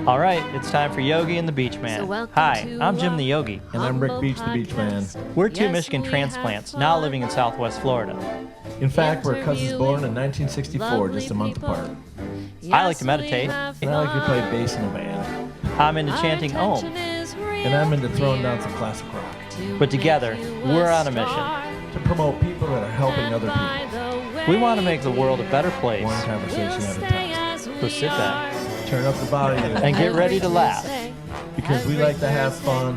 All right, it's time for Yogi and the BeachMan. Hi, I'm Jim the Yogi. And I'm Rick Beach the BeachMan. We're two Michigan transplants now living in Southwest Florida. In fact, we're cousins born in 1964, just a month apart. I like to meditate. And I like to play bass in a band. I'm into chanting Om. And I'm into throwing down some classic rock. But together, we're on a mission to promote people that are helping other people. We want to make the world a better place. One conversation at a time. So sit back, turn up the volume, and get ready to laugh. Because we like to have fun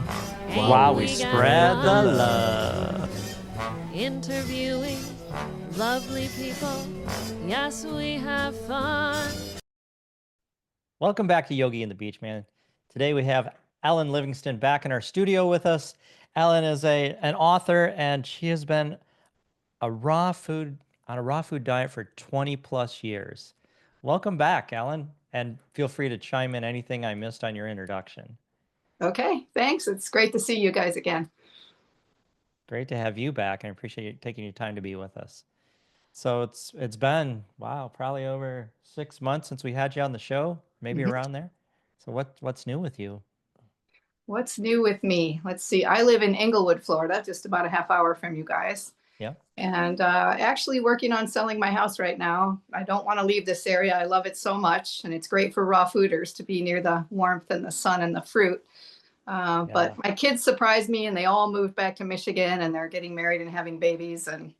while we spread the love. Interviewing lovely people. Yes, we have fun. Welcome back to Yogi and the BeachMan. Today we have Ellen Livingston back in our studio with us. Ellen is an author, and she has been on a raw food diet for 20 plus years. Welcome back, Ellen, and feel free to chime in anything I missed on your introduction. Okay, thanks. It's great to see you guys again. Great to have you back, and I appreciate you taking your time to be with us. So it's been, wow, probably over 6 months since we had you on the show, maybe around there. So what's new with you? What's new with me? Let's see. I live in Englewood, Florida, just about a half hour from you guys. Yeah. And actually working on selling my house right now. I don't want to leave this area. I love it so much. And it's great for raw fooders to be near the warmth and the sun and the fruit. But my kids surprised me, and they all moved back to Michigan, and they're getting married and having babies. And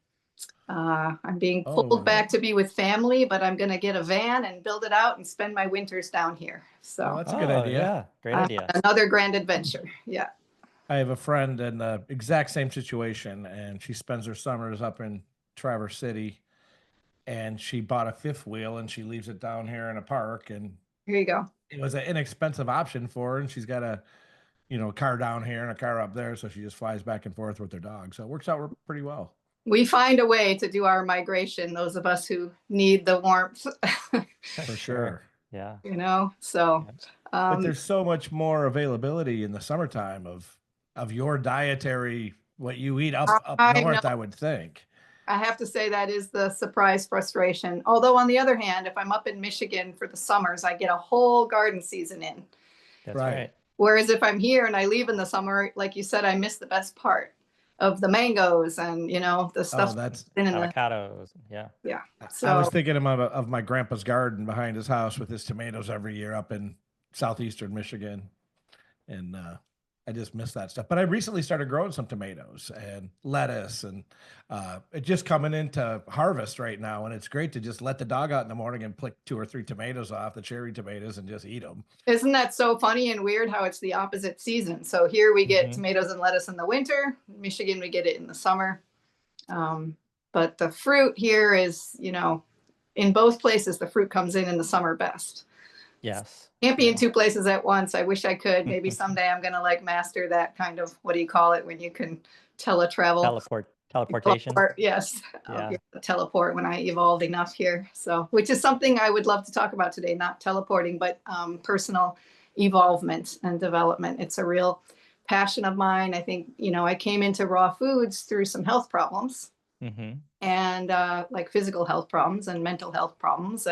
I'm being pulled back to be with family, but I'm going to get a van and build it out and spend my winters down here. So that's a good idea. Yeah, great idea. Another grand adventure. Yeah. I have a friend in the exact same situation, and she spends her summers up in Traverse City, and she bought a fifth wheel, and she leaves it down here in a park. And here you go. It was an inexpensive option for her, and she's got a car down here and a car up there, so she just flies back and forth with her dog. So it works out pretty well. We find a way to do our migration, those of us who need the warmth. For sure. Yeah. So. But there's so much more availability in the summertime of your dietary, what you eat up north, I would think. I have to say that is the surprise frustration. Although on the other hand, if I'm up in Michigan for the summers, I get a whole garden season in. That's right. Whereas if I'm here and I leave in the summer, like you said, I miss the best part of the mangoes and, the stuff. That's in avocados. Yeah. Yeah. So I was thinking of my grandpa's garden behind his house with his tomatoes every year up in southeastern Michigan. And I just miss that stuff. But I recently started growing some tomatoes and lettuce, and it's just coming into harvest right now. And it's great to just let the dog out in the morning and pick 2 or 3 tomatoes off, the cherry tomatoes, and just eat them. Isn't that so funny and weird how it's the opposite season? So here we get tomatoes and lettuce in the winter. In Michigan, we get it in the summer. But the fruit here is, in both places, the fruit comes in the summer best. Yes. Can't be in 2 places at once. I wish I could. Maybe someday I'm going to master that kind of, what do you call it when you can teletravel? Teleportation. Yes. Yeah. I'll be able to teleport when I evolve enough here. So, which is something I would love to talk about today, not teleporting, but personal evolvement and development. It's a real passion of mine. I think, I came into raw foods through some health problems and like physical health problems and mental health problems.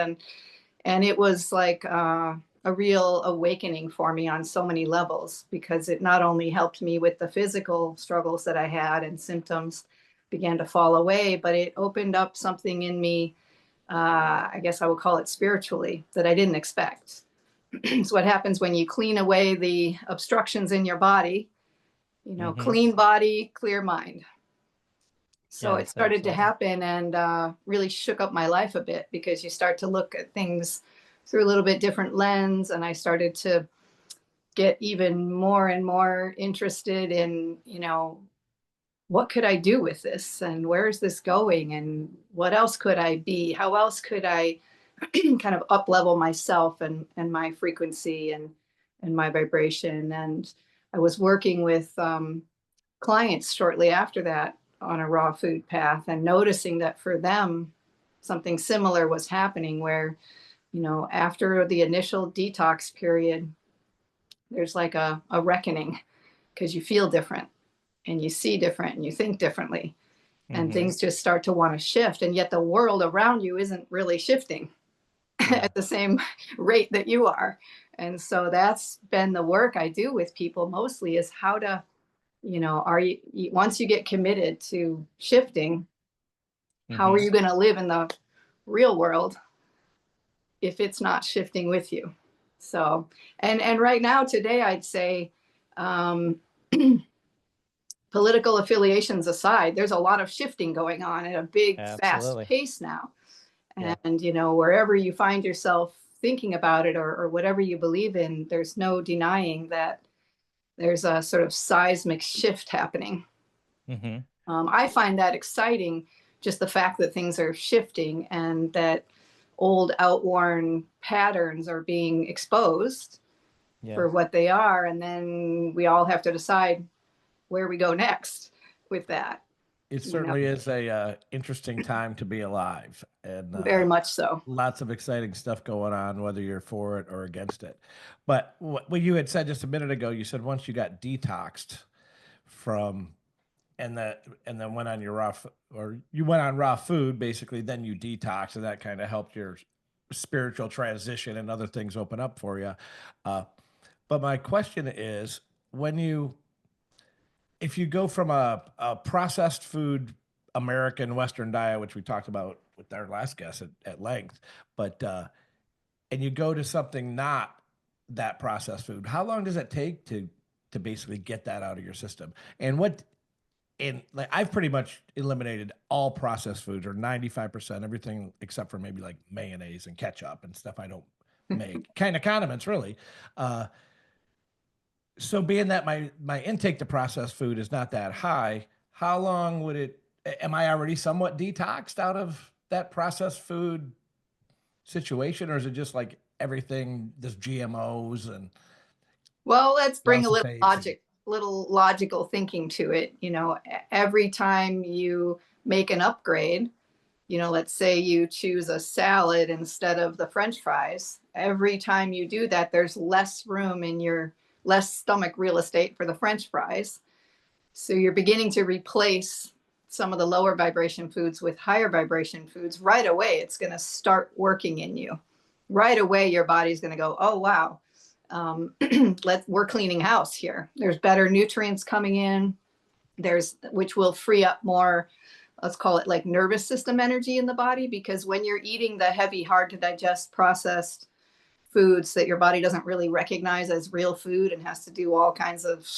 And it was like a real awakening for me on so many levels, because it not only helped me with the physical struggles that I had and symptoms began to fall away, but it opened up something in me, I guess I would call it spiritually, that I didn't expect. It's what happens when you clean away the obstructions in your body, clean body, clear mind. So it started to happen and really shook up my life a bit, because you start to look at things through a little bit different lens. And I started to get even more and more interested in, what could I do with this? And where is this going? And what else could I be? How else could I kind of up level myself and my frequency and my vibration? And I was working with clients shortly after that on a raw food path, and noticing that for them, something similar was happening where, after the initial detox period, there's like a reckoning, because you feel different and you see different and you think differently, and things just start to want to shift. And yet the world around you isn't really shifting. at the same rate that you are. And so that's been the work I do with people mostly, is how to, are you, once you get committed to shifting, how are you going to live in the real world if it's not shifting with you? So, and right now, today, I'd say, political affiliations aside, there's a lot of shifting going on at a big, fast Absolutely. pace now. Yeah. And, wherever you find yourself thinking about it, or whatever you believe in, there's no denying that there's a sort of seismic shift happening. I find that exciting, just the fact that things are shifting and that old outworn patterns are being exposed for what they are. And then we all have to decide where we go next with that. It certainly is a interesting time to be alive, and very much so. Lots of exciting stuff going on, whether you're for it or against it. But what you had said just a minute ago, you said once you got detoxed from, and then went on your you went on raw food, basically, then you detoxed, and that kind of helped your spiritual transition and other things open up for you. But my question is, if you go from a processed food American Western diet, which we talked about with our last guest at length, but and you go to something not that processed food, how long does it take to basically get that out of your system? And like I've pretty much eliminated all processed foods, or 95%, everything except for maybe like mayonnaise and ketchup and stuff I don't make, kind of condiments really. So being that my intake to processed food is not that high, how long am I already somewhat detoxed out of that processed food situation? Or is it just like everything, there's GMOs and... Well, let's bring a little logical thinking to it. Every time you make an upgrade, let's say you choose a salad instead of the French fries. Every time you do that, there's less room in your less stomach real estate for the French fries. So you're beginning to replace some of the lower vibration foods with higher vibration foods. Right away, it's going to start working in you. Right away, your body's going to go, oh, wow, we're cleaning house here. There's better nutrients coming in, which will free up more, let's call it like nervous system energy in the body, because when you're eating the heavy, hard to digest processed foods that your body doesn't really recognize as real food and has to do all kinds of,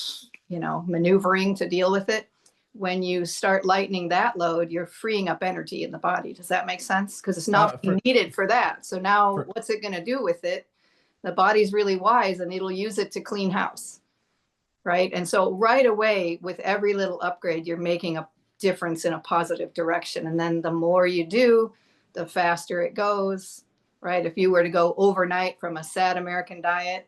maneuvering to deal with it. When you start lightening that load, you're freeing up energy in the body. Does that make sense? Because it's not needed for that. So now what's it going to do with it? The body's really wise, and it'll use it to clean house. Right. And so right away, with every little upgrade, you're making a difference in a positive direction. And then the more you do, the faster it goes. Right? If you were to go overnight from a standard American diet,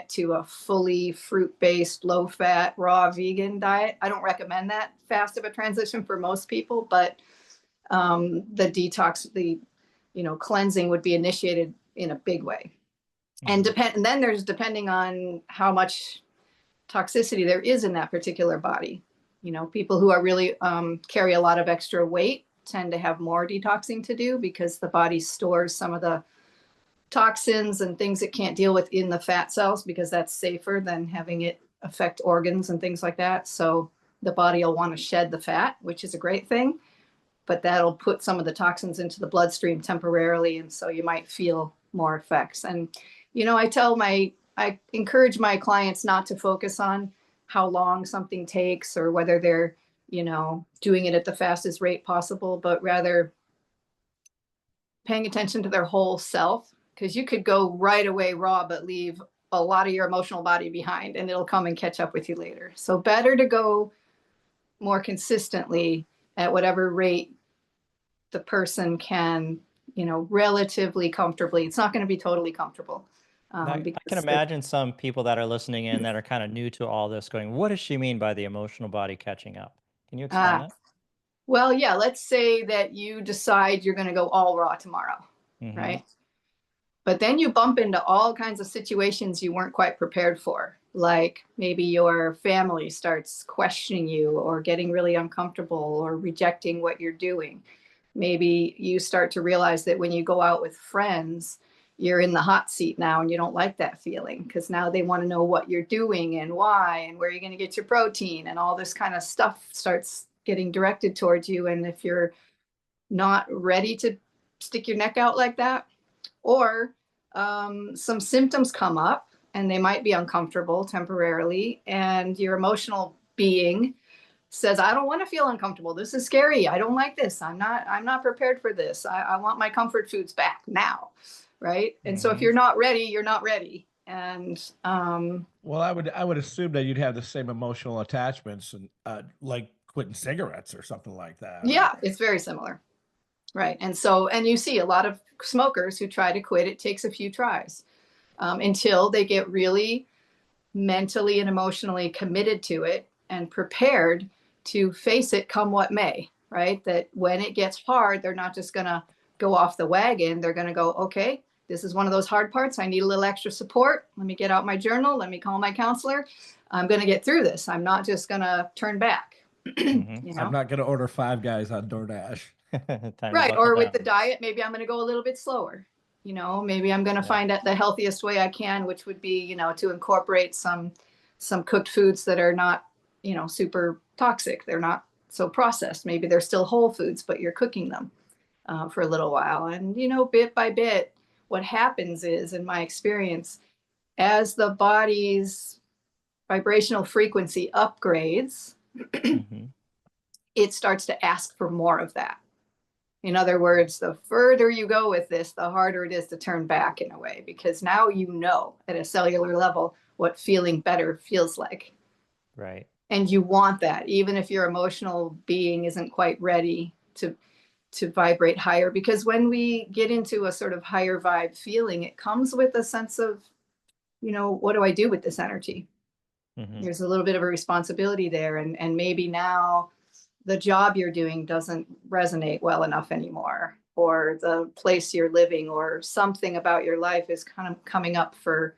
to a fully fruit-based, low-fat, raw vegan diet, I don't recommend that fast of a transition for most people, but the detox, the cleansing would be initiated in a big way. And then there's depending on how much toxicity there is in that particular body. People who are really carry a lot of extra weight tend to have more detoxing to do, because the body stores some of the toxins and things it can't deal with in the fat cells, because that's safer than having it affect organs and things like that. So the body will want to shed the fat, which is a great thing, but that'll put some of the toxins into the bloodstream temporarily. And so you might feel more effects. And, I encourage my clients not to focus on how long something takes or whether they're doing it at the fastest rate possible, but rather paying attention to their whole self, because you could go right away raw, but leave a lot of your emotional body behind, and it'll come and catch up with you later. So better to go more consistently at whatever rate the person can, relatively comfortably. It's not going to be totally comfortable. I can imagine some people that are listening in that are kind of new to all this going, what does she mean by the emotional body catching up? Can you explain that? Well, yeah, let's say that you decide you're going to go all raw tomorrow, right? But then you bump into all kinds of situations you weren't quite prepared for. Like maybe your family starts questioning you or getting really uncomfortable or rejecting what you're doing. Maybe you start to realize that when you go out with friends, you're in the hot seat now and you don't like that feeling because now they want to know what you're doing and why and where you're going to get your protein, and all this kind of stuff starts getting directed towards you. And if you're not ready to stick your neck out like that, or some symptoms come up and they might be uncomfortable temporarily, and your emotional being says, I don't want to feel uncomfortable. This is scary. I don't like this. I'm not prepared for this. I want my comfort foods back now. Right. And so if you're not ready, you're not ready. And well, I would assume that you'd have the same emotional attachments and like quitting cigarettes or something like that. Yeah, it's very similar. Right. And so, and you see a lot of smokers who try to quit. It takes a few tries until they get really mentally and emotionally committed to it and prepared to face it come what may, right? That when it gets hard, they're not just going to go off the wagon. They're going to go, okay, this is one of those hard parts. I need a little extra support. Let me get out my journal. Let me call my counselor. I'm going to get through this. I'm not just going to turn back. You know? I'm not going to order Five Guys on DoorDash. Right. Or with the diet, maybe I'm going to go a little bit slower. You know, maybe I'm going to find out the healthiest way I can, which would be, you know, to incorporate some cooked foods that are not, you know, super toxic. They're not so processed. Maybe they're still whole foods, but you're cooking them for a little while. And, you know, bit by bit, what happens is, in my experience, as the body's vibrational frequency upgrades, it starts to ask for more of that. In other words, the further you go with this, the harder it is to turn back in a way, because now you know at a cellular level what feeling better feels like. Right. And you want that, even if your emotional being isn't quite ready to vibrate higher. Because when we get into a sort of higher vibe feeling, it comes with a sense of, you know, what do I do with this energy? There's a little bit of a responsibility there. And maybe now the job you're doing doesn't resonate well enough anymore, or the place you're living or something about your life is kind of coming up for,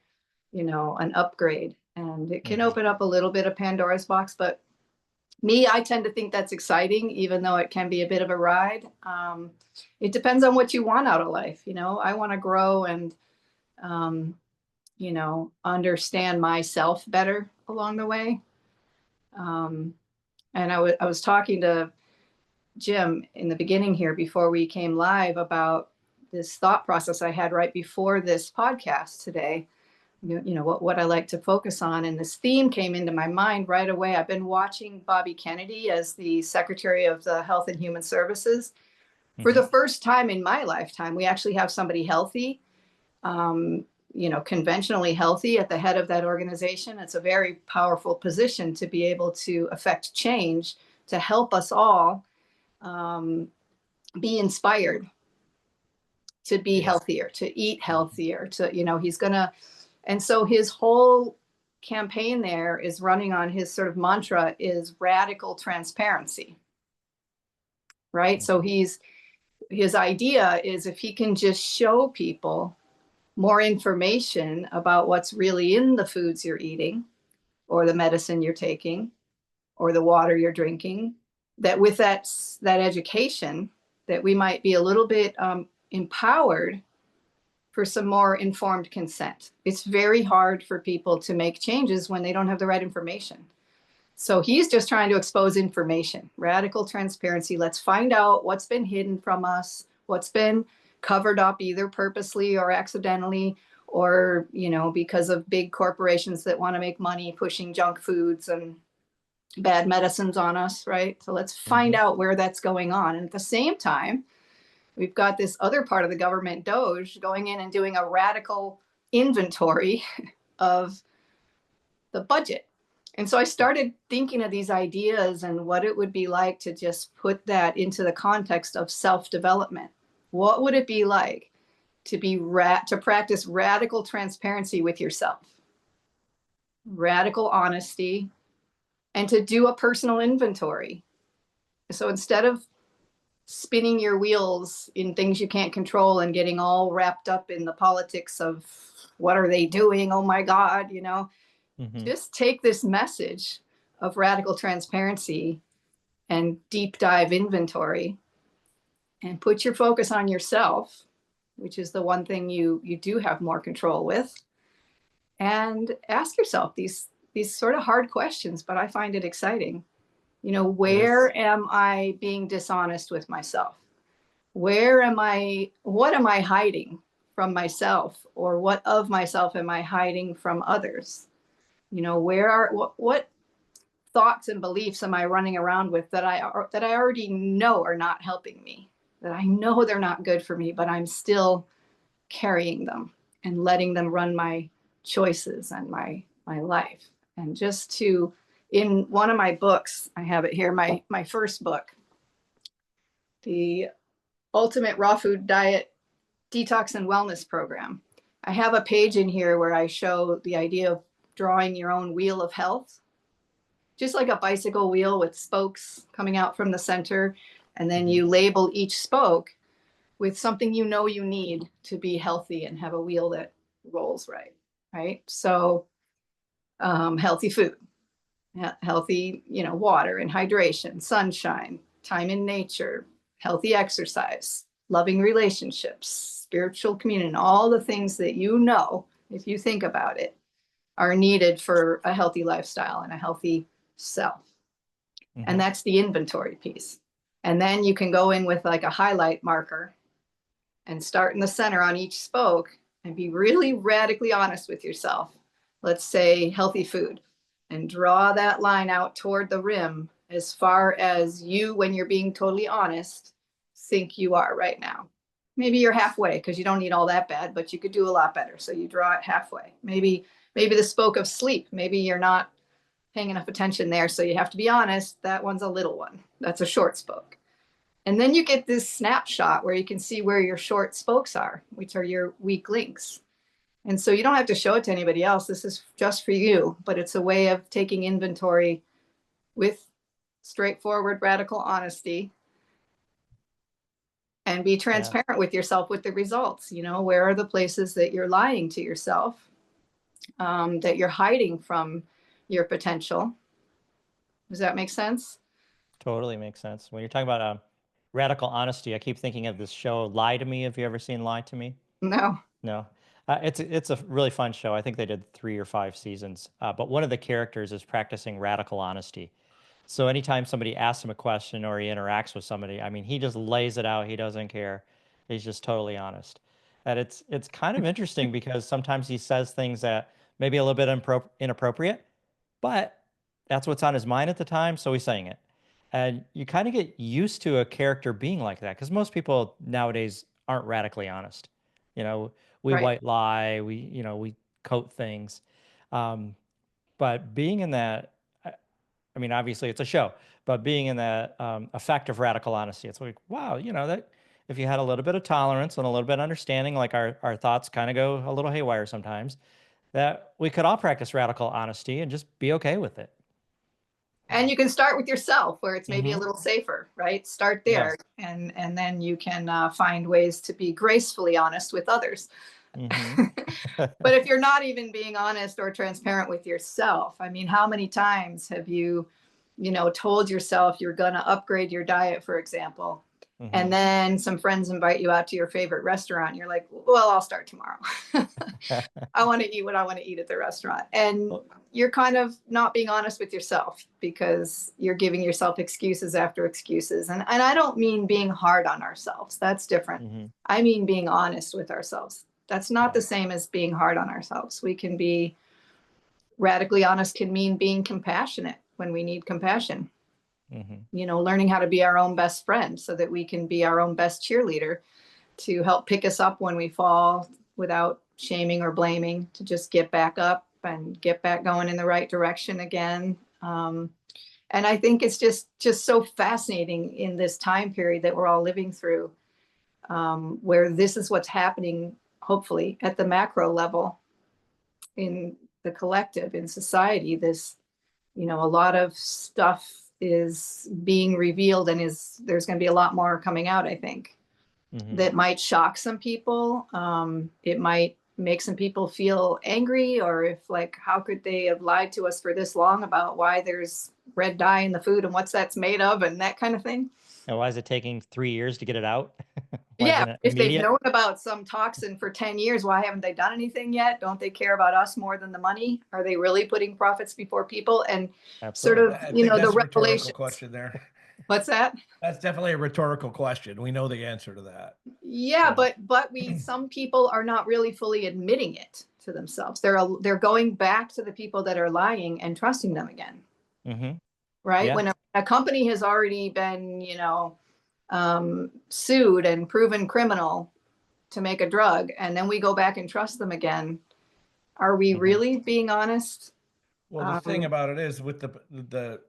you know, an upgrade. And it can open up a little bit of Pandora's box. But me, I tend to think that's exciting, even though it can be a bit of a ride. It depends on what you want out of life. You know, I want to grow and, you know, understand myself better along the way. And I was talking to Jim in the beginning here before we came live about this thought process I had right before this podcast today. You know what I like to focus on, and this theme came into my mind right away. I've been watching Bobby Kennedy as the Secretary of the Health and Human Services. For the first time in my lifetime, we actually have somebody healthy, you know, conventionally healthy at the head of that organization. It's a very powerful position to be able to affect change, to help us all be inspired to be healthier, to eat healthier, to, you know, he's going to, and so his whole campaign there is running on, his sort of mantra is radical transparency, right? So his idea is, if he can just show people more information about what's really in the foods you're eating, or the medicine you're taking, or the water you're drinking, that with that education, that we might be a little bit empowered for some more informed consent. It's very hard for people to make changes when they don't have the right information. So he's just trying to expose information, radical transparency. Let's find out what's been hidden from us, what's been covered up either purposely or accidentally, or, you know, because of big corporations that want to make money pushing junk foods and bad medicines on us, right? So let's find out where that's going on. And at the same time, we've got this other part of the government, Doge, going in and doing a radical inventory of the budget. And so I started thinking of these ideas and what it would be like to just put that into the context of self-development. What would it be like to be to practice radical transparency with yourself, radical honesty, and to do a personal inventory? So instead of spinning your wheels in things you can't control and getting all wrapped up in the politics of what are they doing? Oh my God, you know, just take this message of radical transparency and deep dive inventory and put your focus on yourself, which is the one thing you do have more control with, and ask yourself these sort of hard questions, but I find it exciting. You know, where am I being dishonest with myself? What am I hiding from myself, or what of myself am I hiding from others? You know, what thoughts and beliefs am I running around with that I already know are not helping me, that I know they're not good for me, but I'm still carrying them and letting them run my choices and my life. And just to, in one of my books, I have it here, my first book, the Ultimate Raw Food Diet Detox and Wellness Program. I have a page in here where I show the idea of drawing your own wheel of health, just like a bicycle wheel with spokes coming out from the center. And then you label each spoke with something you know you need to be healthy and have a wheel that rolls right, right? So healthy food, healthy, you know, water and hydration, sunshine, time in nature, healthy exercise, loving relationships, spiritual communion, all the things that you know, if you think about it, are needed for a healthy lifestyle and a healthy self. And that's the inventory piece. And then you can go in with like a highlight marker and start in the center on each spoke and be really radically honest with yourself. Let's say healthy food, and draw that line out toward the rim as far as you, when you're being totally honest, think you are right now. Maybe you're halfway because you don't need all that bad, but you could do a lot better. So you draw it halfway. Maybe the spoke of sleep, maybe you're not paying enough attention there. So you have to be honest. That one's a little one. That's a short spoke. And then you get this snapshot where you can see where your short spokes are, which are your weak links. And so you don't have to show it to anybody else. This is just for you, but it's a way of taking inventory with straightforward, radical honesty, and be transparent with yourself with the results. You know, where are the places that you're lying to yourself, that you're hiding from your potential? Does that make sense? Totally makes sense. When you're talking about radical honesty, I keep thinking of this show, Lie to Me. Have you ever seen Lie to Me? No. No. It's a really fun show. I think they did 3 or 5 seasons. But one of the characters is practicing radical honesty. So anytime somebody asks him a question or he interacts with somebody, I mean, he just lays it out. He doesn't care. He's just totally honest. And it's kind of interesting because sometimes he says things that maybe a little bit inappropriate, but that's what's on his mind at the time, so he's saying it. And you kind of get used to a character being like that because most people nowadays aren't radically honest. You know, we Right. white lie, we coat things. But being in that, I mean, obviously it's a show, but being in that effect of radical honesty, it's like, wow, that if you had a little bit of tolerance and a little bit of understanding, like our thoughts kind of go a little haywire sometimes, that we could all practice radical honesty and just be okay with it. And you can start with yourself where it's maybe a Mhm. little safer, right? Start there, Yes. and then you can find ways to be gracefully honest with others. Mhm. But if you're not even being honest or transparent with yourself, I mean, how many times have you, told yourself you're going to upgrade your diet, for example, and Mhm. then some friends invite you out to your favorite restaurant. And you're like, well, I'll start tomorrow. I want to eat what I want to eat at the restaurant. And Well, you're kind of not being honest with yourself because you're giving yourself excuses after excuses. And I don't mean being hard on ourselves. That's different. mhm. I mean being honest with ourselves. That's not Yeah. the same as being hard on ourselves. We can be radically honest, can mean being compassionate when we need compassion. Mhm. Learning how to be our own best friend so that we can be our own best cheerleader to help pick us up when we fall without shaming or blaming, to just get back up and get back going in the right direction again. And I think it's just so fascinating in this time period that we're all living through, where this is what's happening, hopefully, at the macro level in the collective, in society. This, a lot of stuff is being revealed, and there's going to be a lot more coming out, I think, Mhm. that might shock some people. It might make some people feel angry, or if like, how could they have lied to us for this long about why there's red dye in the food and what's that's made of and that kind of thing. And why is it taking 3 years to get it out? Why Yeah, isn't it if they've immediate? known about some toxin for 10 years, why haven't they done anything yet? Don't they care about us more than the money? Are they really putting profits before people? And sort Absolutely. of, I you think know, the that's a rhetorical revelations. question there. What's that? That's definitely a rhetorical question. We know the answer to that. Yeah, but some people are not really fully admitting it to themselves. They're going back to the people that are lying and trusting them again. Mm-hmm. Right? Yeah. When a company has already been, sued and proven criminal to make a drug, and then we go back and trust them again, are we Mm-hmm. really being honest? Well, the thing about it is with the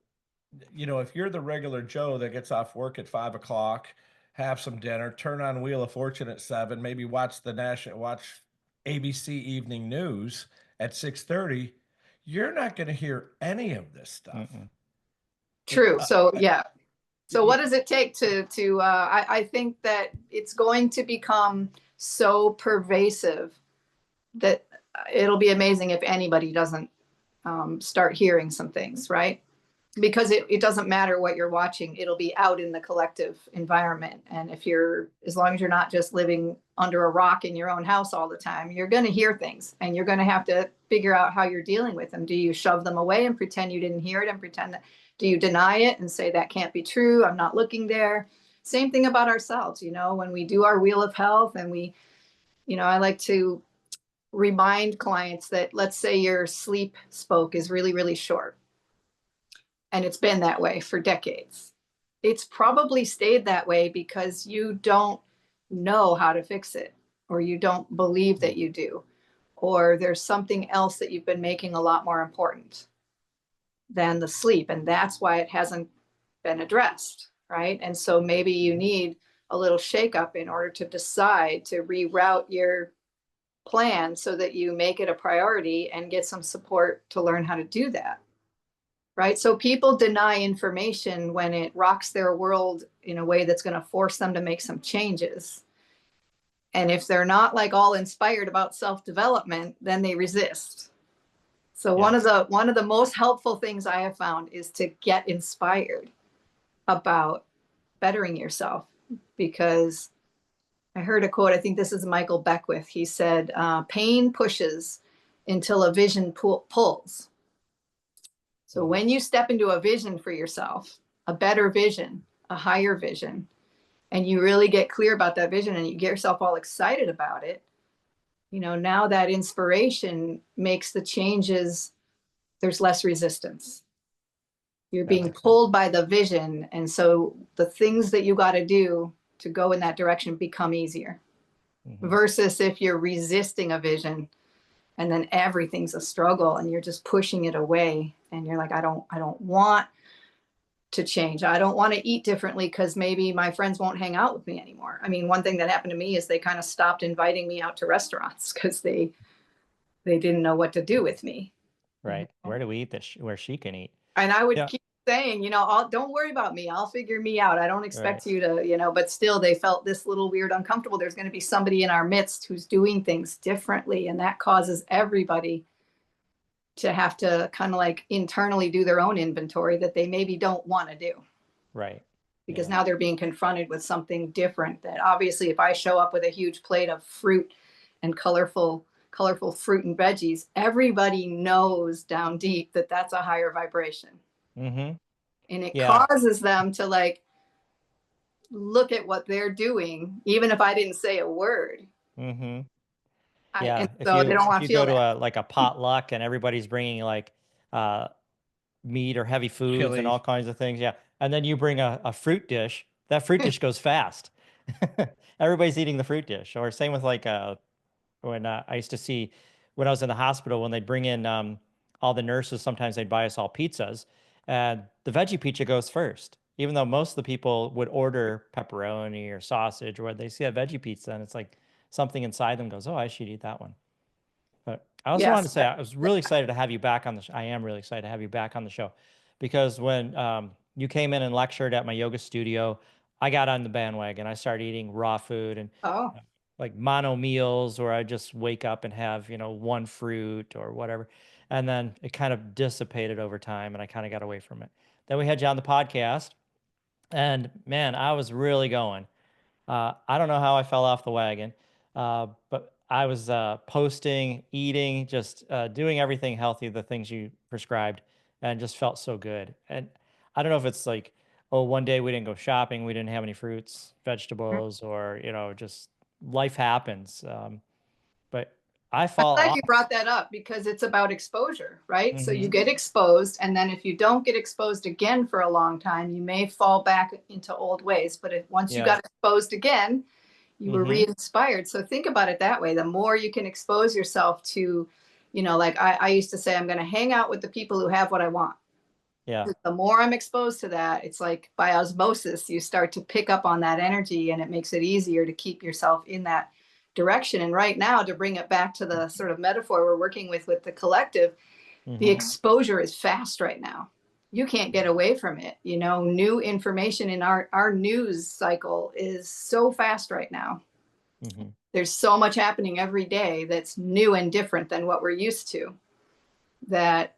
if you're the regular Joe that gets off work at 5 o'clock, have some dinner, turn on Wheel of Fortune at 7, maybe watch ABC Evening News at 6:30, you're not going to hear any of this stuff. Mm-mm. True. So I- yeah. So what does it take to I think that it's going to become so pervasive that it'll be amazing if anybody doesn't start hearing some things, right? Because it doesn't matter what you're watching, it'll be out in the collective environment. And as long as you're not just living under a rock in your own house all the time, you're going to hear things and you're going to have to figure out how you're dealing with them. Do you shove them away and pretend you didn't hear it and pretend that, do you deny it and say that can't be true? I'm not looking there. Same thing about ourselves, when we do our wheel of health and I like to remind clients that, let's say your sleep spoke is really, really short. And it's been that way for decades. It's probably stayed that way because you don't know how to fix it, or you don't believe that you do, or there's something else that you've been making a lot more important than the sleep. And that's why it hasn't been addressed, right? And so maybe you need a little shakeup in order to decide to reroute your plan so that you make it a priority and get some support to learn how to do that. Right. So people deny information when it rocks their world in a way that's going to force them to make some changes. And if they're not like all inspired about self-development, then they resist. So one of the most helpful things I have found is to get inspired about bettering yourself, because I heard a quote, I think this is Michael Beckwith. He said, pain pushes until a vision pulls. So when you step into a vision for yourself, a better vision, a higher vision, and you really get clear about that vision and you get yourself all excited about it, now that inspiration makes the changes, there's less resistance. You're being pulled by the vision. And so the things that you got to do to go in that direction become easier. Mm-hmm. Versus if you're resisting a vision and then everything's a struggle and you're just pushing it away and you're like, I don't want to change. I don't want to eat differently because maybe my friends won't hang out with me anymore. I mean, one thing that happened to me is they kind of stopped inviting me out to restaurants because they didn't know what to do with me. Right. Where do we eat this? Where she can eat? And I would keep saying, don't worry about me. I'll figure me out. I don't expect you to, but still they felt this little weird uncomfortable. There's going to be somebody in our midst who's doing things differently. And that causes everybody to have to kind of like internally do their own inventory that they maybe don't want to do. Right. Because now they're being confronted with something different that obviously if I show up with a huge plate of fruit and colorful fruit and veggies, everybody knows down deep that that's a higher vibration. Mm-hmm. And it causes them to like look at what they're doing, even if I didn't say a word. Mm-hmm. And so they don't want to feel that. If you go to a potluck and everybody's bringing like meat or heavy foods and all kinds of things, and then you bring a fruit dish, that fruit dish goes fast. Everybody's eating the fruit dish. Or same with like when I used to see when I was in the hospital, when they'd bring in all the nurses, sometimes they'd buy us all pizzas, and the veggie pizza goes first. Even though most of the people would order pepperoni or sausage, or they see a veggie pizza, and it's like something inside them goes, "Oh, I should eat that one." But I also wanted to say I was really excited to have you back on the show. I am really excited to have you back on the show because when you came in and lectured at my yoga studio, I got on the bandwagon. I started eating raw food and like mono meals where I just wake up and have, one fruit or whatever. And then it kind of dissipated over time and I kind of got away from it. Then we had you on the podcast And man, I was really going. I don't know how I fell off the wagon, but I was posting, eating, just doing everything healthy, the things you prescribed, and just felt so good. And I don't know if it's like, oh, one day we didn't go shopping, we didn't have any fruits, vegetables, or, just life happens. But I I'm fall glad you off. brought that up because it's about exposure, right? So you Hmm. get exposed, and then if you don't get exposed again for a long time, you may fall back into old ways. But if once you Yeah. got exposed again, you were Hmm. re-inspired. So think about it that way. The more you can expose yourself to, like I used to say, I'm going to hang out with the people who have what I want. Yeah. The more I'm exposed to that, it's like by osmosis, you start to pick up on that energy, and it makes it easier to keep yourself in that direction. And right now, to bring it back to the sort of metaphor we're working with the collective, the Hmm. exposure is fast right now. You can't get away from it. New information in our news cycle is so fast right now. Hmm. There's so much happening every day that's new and different than what we're used to, that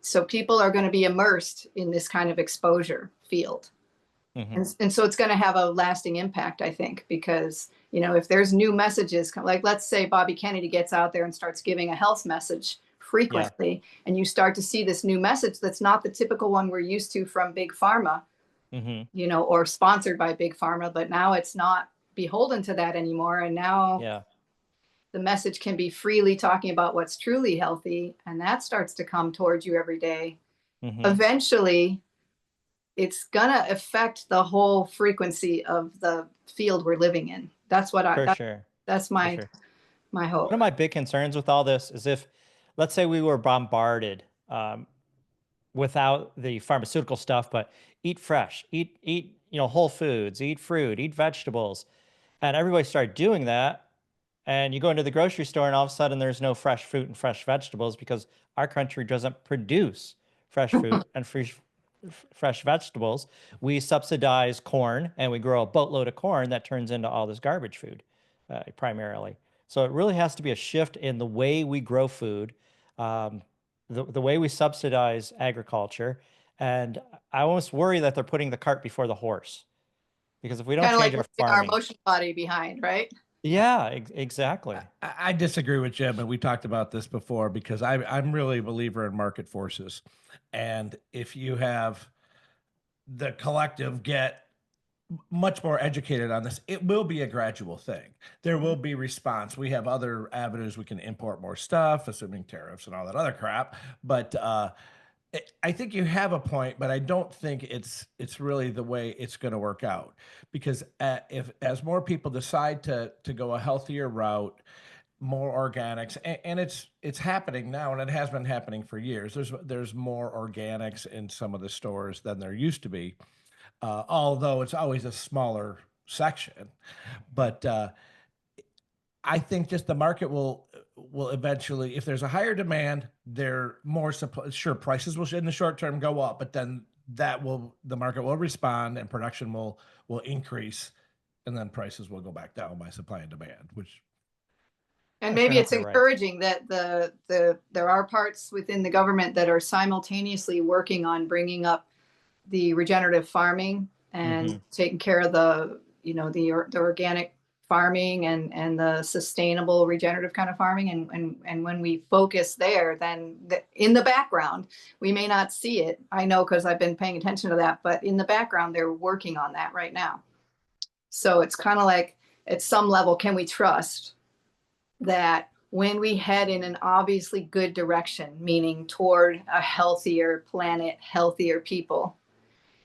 so people are going to be immersed in this kind of exposure field. Hmm. And so it's going to have a lasting impact, I think, because if there's new messages, like let's say Bobby Kennedy gets out there and starts giving a health message Yeah. frequently, and you start to see this new message that's not the typical one we're used to from big pharma, Hmm. or sponsored by big pharma, but now it's not beholden to that anymore. And now Yeah. the message can be freely talking about what's truly healthy, and that starts to come towards you every day. Hmm. Eventually, it's gonna affect the whole frequency of the field we're living in. That's what For sure. that's For my sure. my One of hope. my big concerns with all this is if, let's say, we were bombarded without the pharmaceutical stuff, but eat fresh, eat, whole foods, eat fruit, eat vegetables, and everybody started doing that. And you go into the grocery store, and all of a sudden, there's no fresh fruit and fresh vegetables because our country doesn't produce fresh fruit and fresh vegetables. We subsidize corn, and we grow a boatload of corn that turns into all this garbage food, primarily. So it really has to be a shift in the way we grow food, um, the way we subsidize agriculture. And I almost worry that they're putting the cart before the horse, because if we don't Kind of change like our leaving our farming, emotional body behind, right? yeah, exactly. I disagree with Jim, and we talked about this before because I'm really a believer in market forces. And if you have the collective get much more educated on this, it will be a gradual thing. There will be response. We have other avenues we can import more stuff, assuming tariffs and all that other crap. But I think you have a point, but I don't think it's really the way it's going to work out, because if as more people decide to go a healthier route, more organics, and it's happening now, and it has been happening for years. There's more organics in some of the stores than there used to be, although it's always a smaller section. But I think just the market will eventually, if there's a higher demand, there more supply. Sure, prices will in the short term go up, but then the market will respond and production will increase, and then prices will go back down by supply and demand. Which And Yeah, sure maybe enough, it's you're right. encouraging that there are parts within the government that are simultaneously working on bringing up the regenerative farming and Hmm. taking care of the organic farming and the sustainable regenerative kind of farming. And when we focus there, then in the background, we may not see it. I know because I've been paying attention to that, but in the background, they're working on that right now. So it's kind of like, at some level, can we trust that when we head in an obviously good direction, meaning toward a healthier planet, healthier people,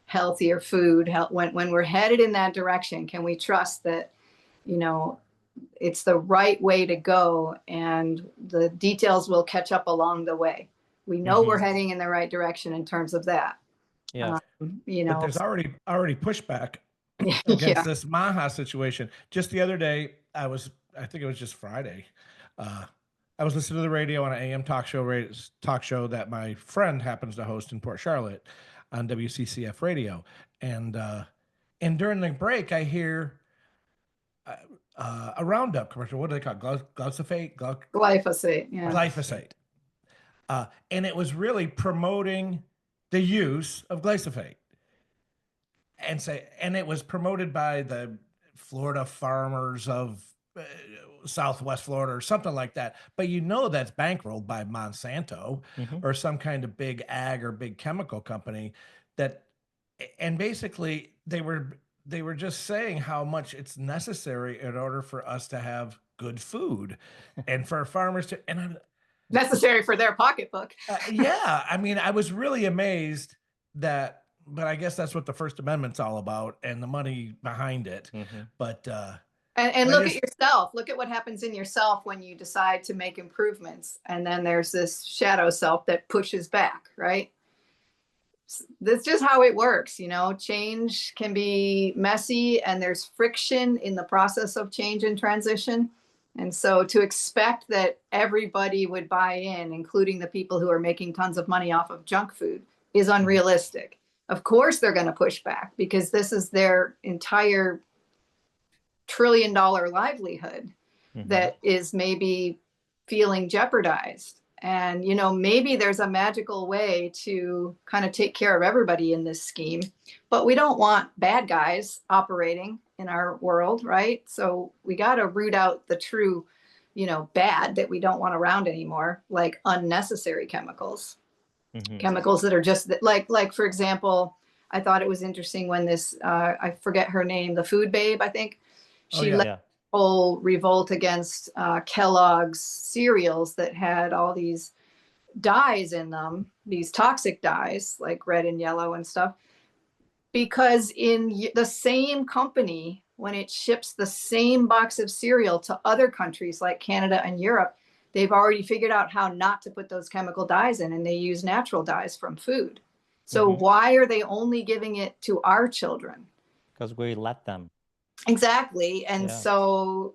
healthier food, when we're headed in that direction, can we trust that, you know, it's the right way to go, and the details will catch up along the way? We know we're Hmm. heading in the right direction in terms of that. Yeah. Um, you but know, there's already pushback against yeah. this Maha situation. Just the other day, I think it was just Friday. Uh, I was listening to the radio on an AM talk show that my friend happens to host in Port Charlotte on WCCF radio, and and during the break, I hear a Roundup commercial. What do they call it? Glyphosate. Yeah. Glyphosate, and it was really promoting the use of glyphosate. and say, and it was promoted by the Florida farmers of Southwest Florida or something like that. But you know that's bankrolled by Monsanto or some kind of big ag or big chemical company that, and basically they were just saying how much it's necessary in order for us to have good food and for farmers to, and Necessary for their pocketbook. yeah, I mean, I was really amazed that, but I guess that's what the First Amendment's all about and the money behind it. But and look at yourself. Look at what happens in yourself when you decide to make improvements. And then there's this shadow self that pushes back, right? That's just how it works. You know, change can be messy and there's friction in the process of change and transition. And so to expect that everybody would buy in, including the people who are making tons of money off of junk food, is unrealistic. Of course, they're going to push back because this is their entire trillion-dollar livelihood that is maybe feeling jeopardized. And, you know, maybe there's a magical way to kind of take care of everybody in this scheme, but we don't want bad guys operating in our world, right? So we got to root out the true, you know, bad that we don't want around anymore, like unnecessary chemicals, chemicals that are just like, for example, I thought it was interesting when this, I forget her name, the food babe, I think, she led a whole revolt against Kellogg's cereals that had all these dyes in them, these toxic dyes like red and yellow and stuff, because in the same company, when it ships the same box of cereal to other countries like Canada and Europe, they've already figured out how not to put those chemical dyes in, and they use natural dyes from food. So why are they only giving it to our children? Because we let them. Exactly. And so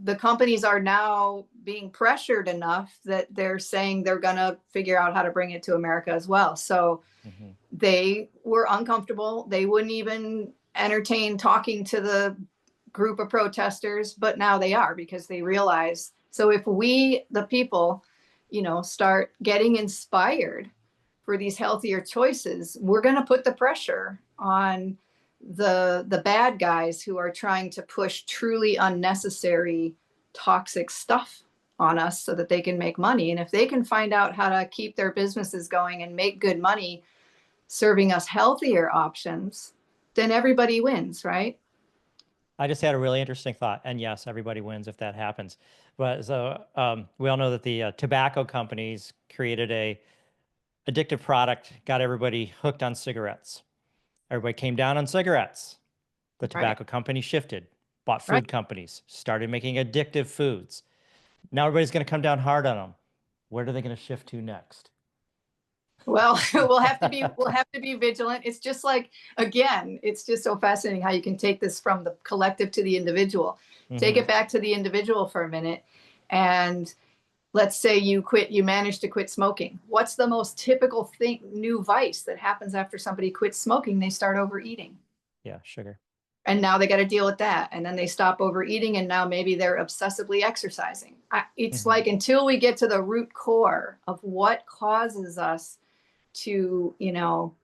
the companies are now being pressured enough that they're saying they're going to figure out how to bring it to America as well. So they were uncomfortable. They wouldn't even entertain talking to the group of protesters, but now they are, because they realize. So if we, the people, you know, start getting inspired for these healthier choices, we're going to put the pressure on the bad guys who are trying to push truly unnecessary toxic stuff on us so that they can make money. And if they can find out how to keep their businesses going and make good money serving us healthier options, then everybody wins, right? I just had a really interesting thought. And yes, everybody wins if that happens. But so we all know that the tobacco companies created a addictive product, got everybody hooked on cigarettes. Everybody came down on cigarettes. The tobacco company shifted, bought food companies, started making addictive foods. Now everybody's going to come down hard on them. Where are they going to shift to next? Well, we'll have to be vigilant. It's just like, again, it's just so fascinating how you can take this from the collective to the individual. Take it back to the individual for a minute. And let's say you manage to quit smoking. What's the most typical new vice that happens after somebody quits smoking? They start overeating. Yeah, sugar. And now they got to deal with that. And then they stop overeating, and now maybe they're obsessively exercising. It's like, until we get to the root core of what causes us to, you know,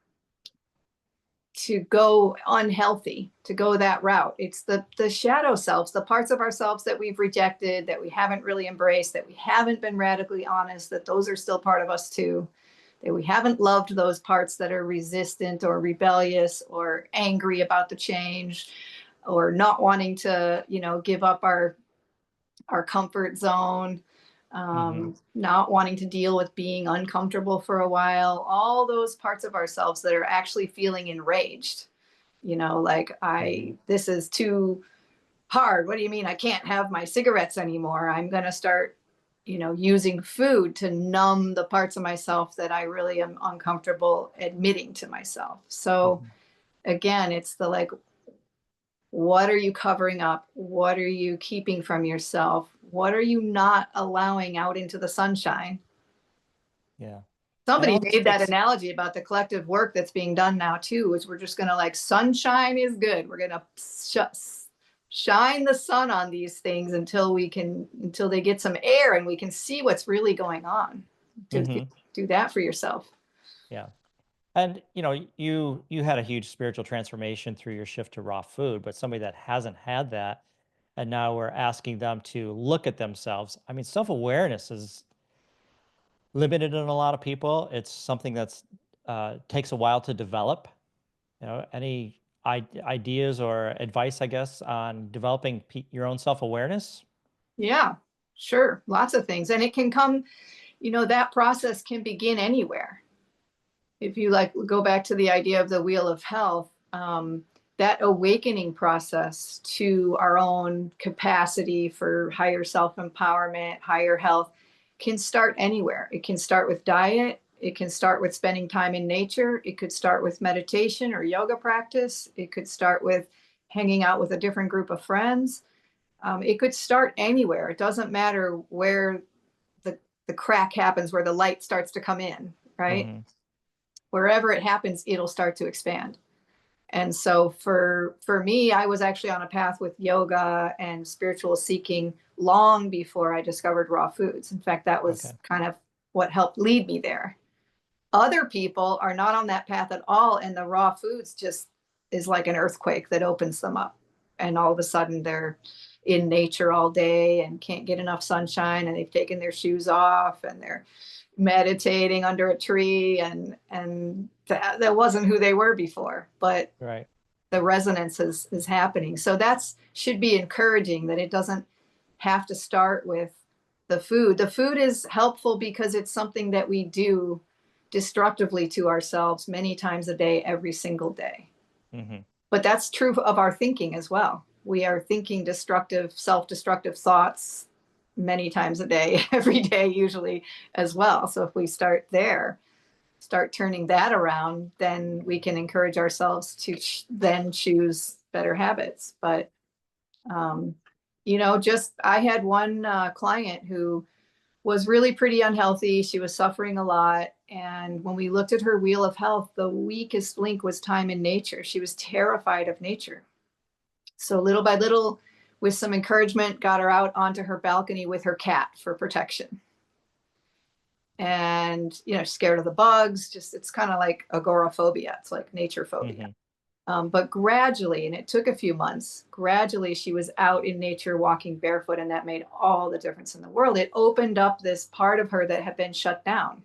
to go unhealthy, to go that route. It's the shadow selves, the parts of ourselves that we've rejected, that we haven't really embraced, that we haven't been radically honest, that those are still part of us too, that we haven't loved those parts that are resistant or rebellious or angry about the change, or not wanting to, you know, give up our comfort zone, not wanting to deal with being uncomfortable for a while, all those parts of ourselves that are actually feeling enraged, you know, like this is too hard. What do you mean I can't have my cigarettes anymore? I'm going to start, you know, using food to numb the parts of myself that I really am uncomfortable admitting to myself. So again, it's the, like, what are you covering up? What are you keeping from yourself? What are you not allowing out into the sunshine? Yeah. Somebody made that analogy about the collective work that's being done now too, is we're just going to, like, sunshine is good. We're going to shine the sun on these things until they get some air and we can see what's really going on. Do that for yourself. Yeah. And you had a huge spiritual transformation through your shift to raw food, but somebody that hasn't had that, and now we're asking them to look at themselves. I mean, self-awareness is limited in a lot of people. It's something that's takes a while to develop. Any ideas or advice, I guess, on developing your own self-awareness? Yeah, sure. Lots of things. And it can come, that process can begin anywhere. If you like go back to the idea of the wheel of health, that awakening process to our own capacity for higher self-empowerment, higher health can start anywhere. It can start with diet. It can start with spending time in nature. It could start with meditation or yoga practice. It could start with hanging out with a different group of friends. It could start anywhere. It doesn't matter where the crack happens, where the light starts to come in, right? Mm-hmm. Wherever it happens, it'll start to expand. And so for me, I was actually on a path with yoga and spiritual seeking long before I discovered raw foods. In fact, that was Okay. kind of what helped lead me there. Other people are not on that path at all, and the raw foods just is like an earthquake that opens them up. And all of a sudden they're in nature all day and can't get enough sunshine, and they've taken their shoes off and they're meditating under a tree, and that wasn't who they were before, but Right. the resonance is happening. So that's should be encouraging, that it doesn't have to start with the food. The food is helpful because it's something that we do destructively to ourselves many times a day, every single day. Mm-hmm. But that's true of our thinking as well. We are thinking destructive, self-destructive thoughts many times a day, every day, usually as well. So if we start there, start turning that around, then we can encourage ourselves to then choose better habits. But, just I had one client who was really pretty unhealthy. She was suffering a lot. And when we looked at her wheel of health, the weakest link was time in nature. She was terrified of nature. So little by little, with some encouragement, got her out onto her balcony with her cat for protection. And, scared of the bugs, just it's kind of like agoraphobia. It's like nature phobia. Mm-hmm. But gradually, and it took a few months, gradually she was out in nature walking barefoot, and that made all the difference in the world. It opened up this part of her that had been shut down.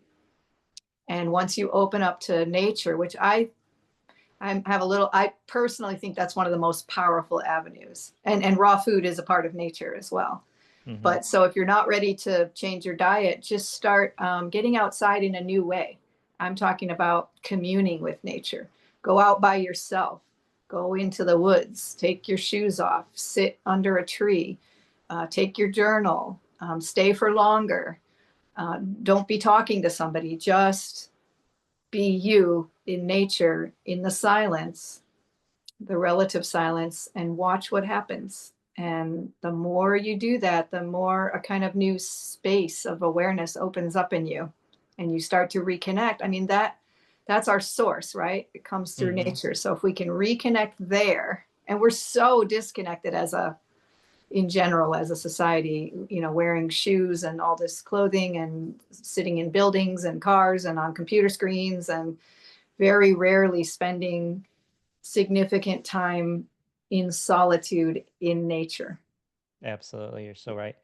And once you open up to nature, which I personally think that's one of the most powerful avenues. And raw food is a part of nature as well. Mm-hmm. But so if you're not ready to change your diet, just start getting outside in a new way. I'm talking about communing with nature. Go out by yourself, go into the woods, take your shoes off, sit under a tree, take your journal, stay for longer. Don't be talking to somebody, just be you in nature, in the silence, the relative silence, and watch what happens. And the more you do that, the more a kind of new space of awareness opens up in you, and you start to reconnect. I mean, that's our source, right? It comes through Mm-hmm. nature. So if we can reconnect there, and we're so disconnected in general as a society, wearing shoes and all this clothing and sitting in buildings and cars and on computer screens, and very rarely spending significant time in solitude in nature. Absolutely, you're so right.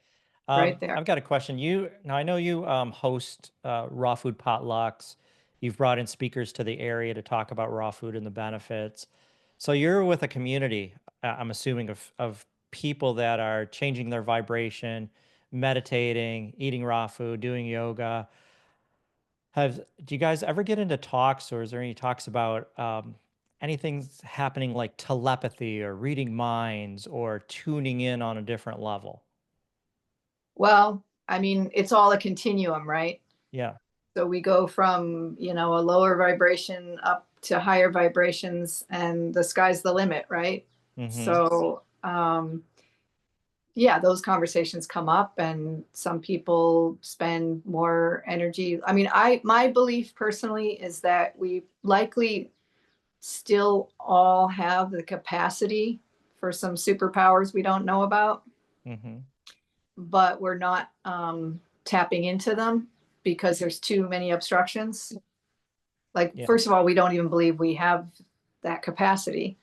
Right there. I've got a question. Now I know you host raw food potlucks. You've brought in speakers to the area to talk about raw food and the benefits. So you're with a community, I'm assuming, of people that are changing their vibration, meditating, eating raw food, doing yoga. Do you guys ever get into talks, or is there any talks about anything happening like telepathy or reading minds or tuning in on a different level? Well, I mean, it's all a continuum, right? Yeah. So we go from, a lower vibration up to higher vibrations, and the sky's the limit, right? Mm-hmm. So, yeah, those conversations come up, and some people spend more energy. I mean, my belief personally is that we likely still all have the capacity for some superpowers we don't know about, Mm-hmm. but we're not tapping into them because there's too many obstructions. Like, Yeah. first of all, we don't even believe we have that capacity.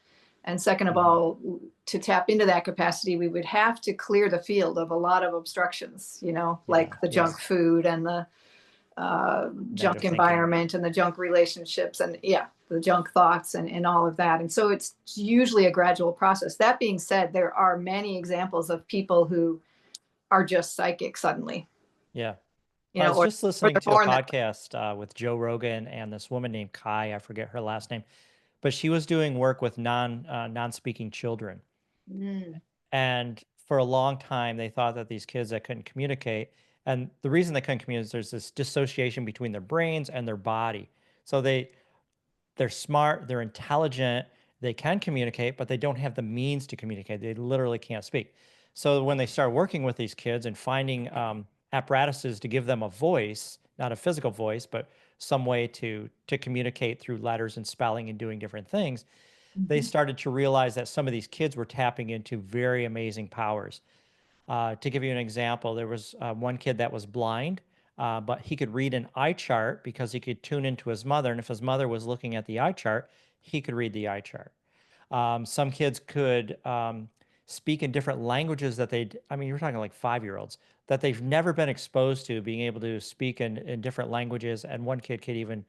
And second of all, to tap into that capacity, we would have to clear the field of a lot of obstructions, like the junk food and the junk thinking. environment and the junk relationships and the junk thoughts and all of that. And so it's usually a gradual process. That being said, there are many examples of people who are just psychic suddenly. Yeah. You I know, was or just listening to a born that podcast with Joe Rogan and this woman named Kai. I forget her last name, but she was doing work with non-speaking children. Mm, And for a long time, they thought that these kids that couldn't communicate, and the reason they couldn't communicate is there's this dissociation between their brains and their body. So they're smart, they're intelligent, they can communicate, but they don't have the means to communicate. They literally can't speak. So when they start working with these kids and finding apparatuses to give them a voice, not a physical voice, but some way to communicate through letters and spelling and doing different things, they mhm. started to realize that some of these kids were tapping into very amazing powers. To give you an example, there was one kid that was blind, but he could read an eye chart because he could tune into his mother. And if his mother was looking at the eye chart, he could read the eye chart. Some kids could speak in different languages that I mean, you're talking like 5-year-olds that they've never been exposed to, being able to speak in different languages. And one kid could even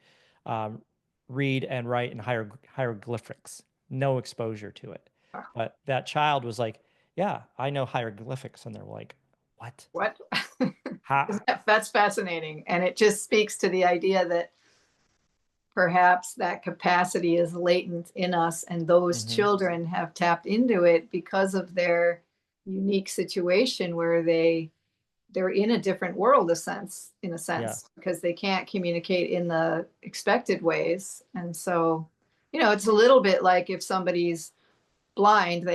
um, read and write in hieroglyphics, no exposure to it. But that child was like, yeah, I know hieroglyphics. And they're like, what? What? How? That's fascinating. And it just speaks to the idea that perhaps that capacity is latent in us, and those Mm-hmm. children have tapped into it because of their unique situation where they're in a different world, in a Yeah. sense, because they can't communicate in the expected ways. And so, it's a little bit like if somebody's blind,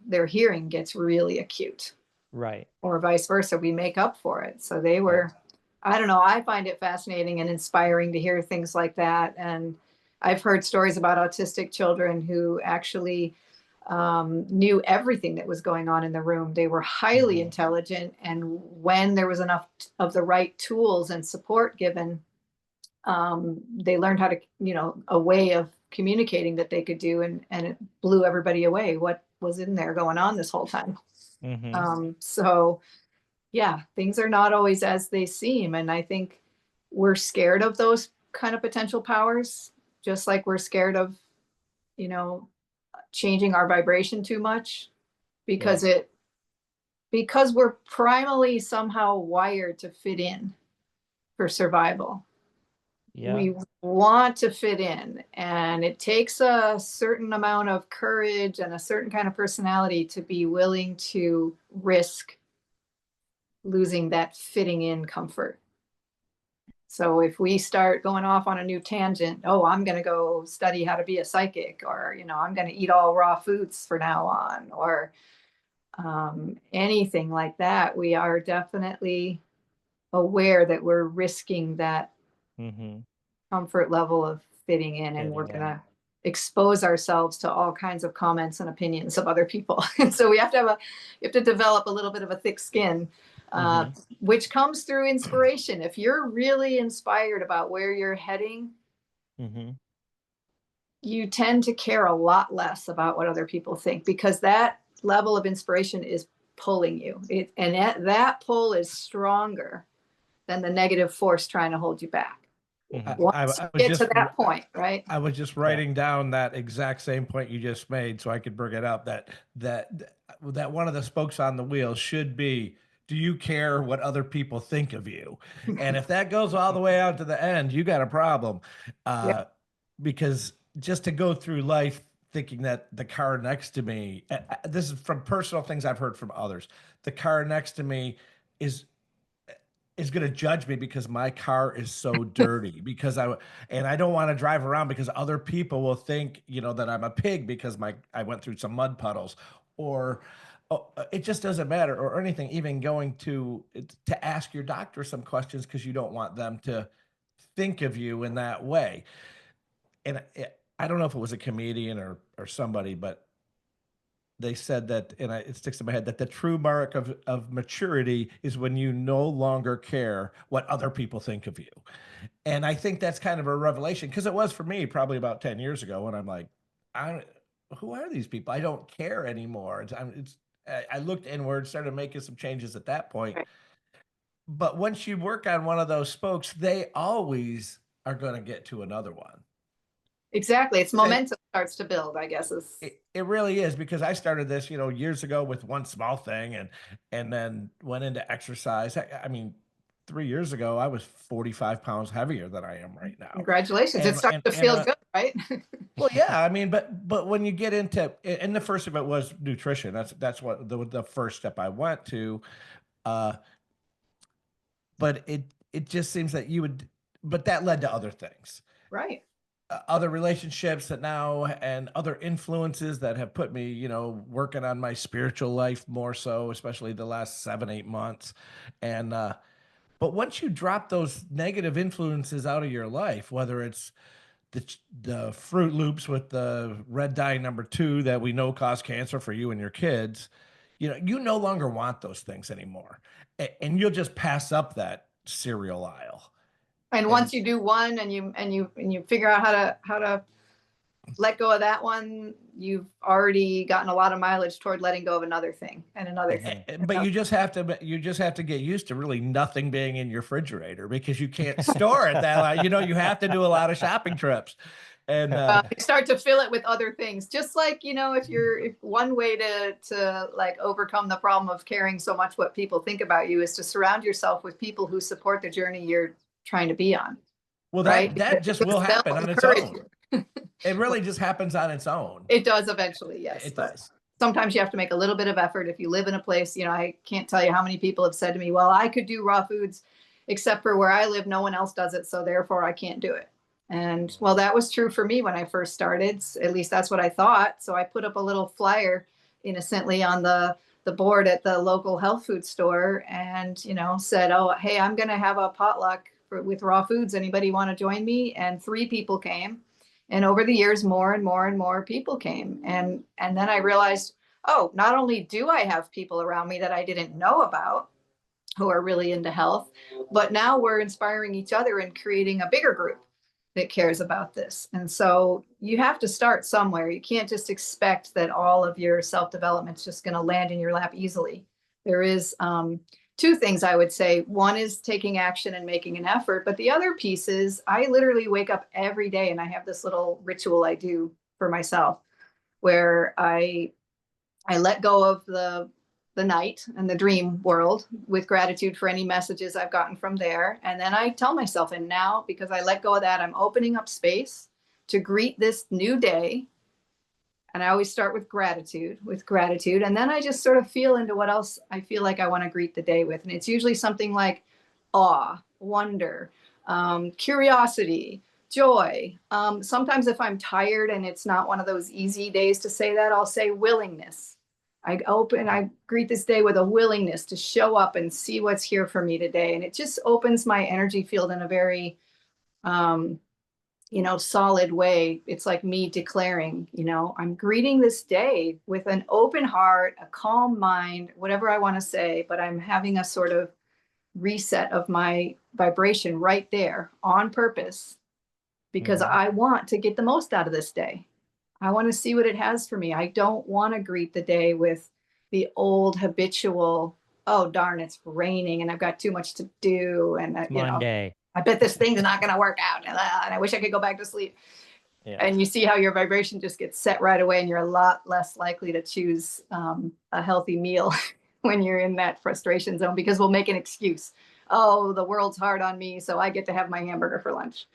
their hearing gets really acute, Right. or vice versa. We make up for it. So they Yeah. were, I don't know, I find it fascinating and inspiring to hear things like that. And I've heard stories about autistic children who actually knew everything that was going on in the room. They were highly Mhm. intelligent. And when there was enough of the right tools and support given, they learned how to, a way of communicating that they could do. And it blew everybody away what was in there going on this whole time. Mm-hmm. So, yeah, things are not always as they seem. And I think we're scared of those kind of potential powers, just like we're scared of, you know, changing our vibration too much Yeah. because we're primally somehow wired to fit in for survival. Yeah. We want to fit in, and it takes a certain amount of courage and a certain kind of personality to be willing to risk losing that fitting in comfort. So if we start going off on a new tangent, oh, I'm going to go study how to be a psychic, or, I'm going to eat all raw foods for now on, or anything like that, we are definitely aware that we're risking that Mm-hmm. comfort level of fitting in, and we're Fitting going in. to expose ourselves to all kinds of comments and opinions of other people. And so we have to develop a little bit of a thick skin, Mm-hmm. which comes through inspiration. If you're really inspired about where you're heading, Mm-hmm. you tend to care a lot less about what other people think, because that level of inspiration is pulling you. And that pull is stronger than the negative force trying to hold you back. Mm-hmm. Once I you was get to just that point, right? I was just writing down that exact same point you just made so I could bring it up, that one of the spokes on the wheel should be, do you care what other people think of you? And if that goes all the way out to the end, you got a problem. Yeah. Because just to go through life thinking that the car next to me, this is from personal things I've heard from others, the car next to me is going to judge me because my car is so dirty, and I don't want to drive around because other people will think, that I'm a pig because I went through some mud puddles, or it just doesn't matter, or anything, even going to ask your doctor some questions because you don't want them to think of you in that way. And I don't know if it was a comedian or somebody, but they said that, and it sticks in my head, that the true mark of maturity is when you no longer care what other people think of you. And I think that's kind of a revelation, because it was for me probably about 10 years ago when I'm like, who are these people? I don't care anymore. I looked inward, started making some changes at that point. Right. But once you work on one of those spokes, they always are going to get to another one. Exactly. It's momentum starts to build, I guess. It really is, because I started this, years ago with one small thing, and then went into exercise. I mean, 3 years ago, I was 45 pounds heavier than I am right now. Congratulations. It starts to feel good, right? Well, yeah, I mean, but when you get into, and the first of it was nutrition. That's what the first step I went to. But it just seems that but that led to other things. Right. Other relationships that now, and other influences that have put me, working on my spiritual life more so, especially the last 7-8 months. And, but once you drop those negative influences out of your life, whether it's the Fruit Loops with the red dye #2 that we know cause cancer for you and your kids, you no longer want those things anymore. And you'll just pass up that cereal aisle. And once you do one and you figure out how to let go of that one, you've already gotten a lot of mileage toward letting go of another thing and another thing. But you just have to get used to really nothing being in your refrigerator, because you can't store it that way. You have to do a lot of shopping trips. And you start to fill it with other things, just like, if one way to like overcome the problem of caring so much what people think about you is to surround yourself with people who support the journey you're trying to be on. Well, right? that just will happen on its own. It really just happens on its own. It does eventually, yes. It does. Sometimes you have to make a little bit of effort. If you live in a place, I can't tell you how many people have said to me, well, I could do raw foods, except for where I live, no one else does it, so therefore I can't do it. And well, that was true for me when I first started. At least that's what I thought. So I put up a little flyer innocently on the board at the local health food store, and said, oh, hey, I'm going to have a potluck with raw foods. Anybody want to join me? And 3 people came. And over the years, more and more and more people came. And then I realized, oh, not only do I have people around me that I didn't know about who are really into health, but now we're inspiring each other and creating a bigger group that cares about this. And so you have to start somewhere. You can't just expect that all of your self-development is just going to land in your lap easily. There is 2 things I would say. One is taking action and making an effort. But the other piece is I literally wake up every day and I have this little ritual I do for myself where I let go of the night and the dream world with gratitude for any messages I've gotten from there. And then I tell myself, and now because I let go of that, I'm opening up space to greet this new day. And I always start with gratitude. And then I just sort of feel into what else I feel like I want to greet the day with. And it's usually something like awe, wonder, curiosity, joy. Sometimes if I'm tired and it's not one of those easy days to say that, I'll say willingness. I greet this day with a willingness to show up and see what's here for me today. And it just opens my energy field in a very, solid way. It's like me declaring, I'm greeting this day with an open heart, a calm mind, whatever I want to say, but I'm having a sort of reset of my vibration right there on purpose because I want to get the most out of this day. I want to see what it has for me. I don't want to greet the day with the old habitual, oh, darn, it's raining and I've got too much to do. And, Monday. I bet this thing's not going to work out. And I wish I could go back to sleep. Yeah. And you see how your vibration just gets set right away and you're a lot less likely to choose a healthy meal when you're in that frustration zone because we'll make an excuse. Oh, the world's hard on me, so I get to have my hamburger for lunch.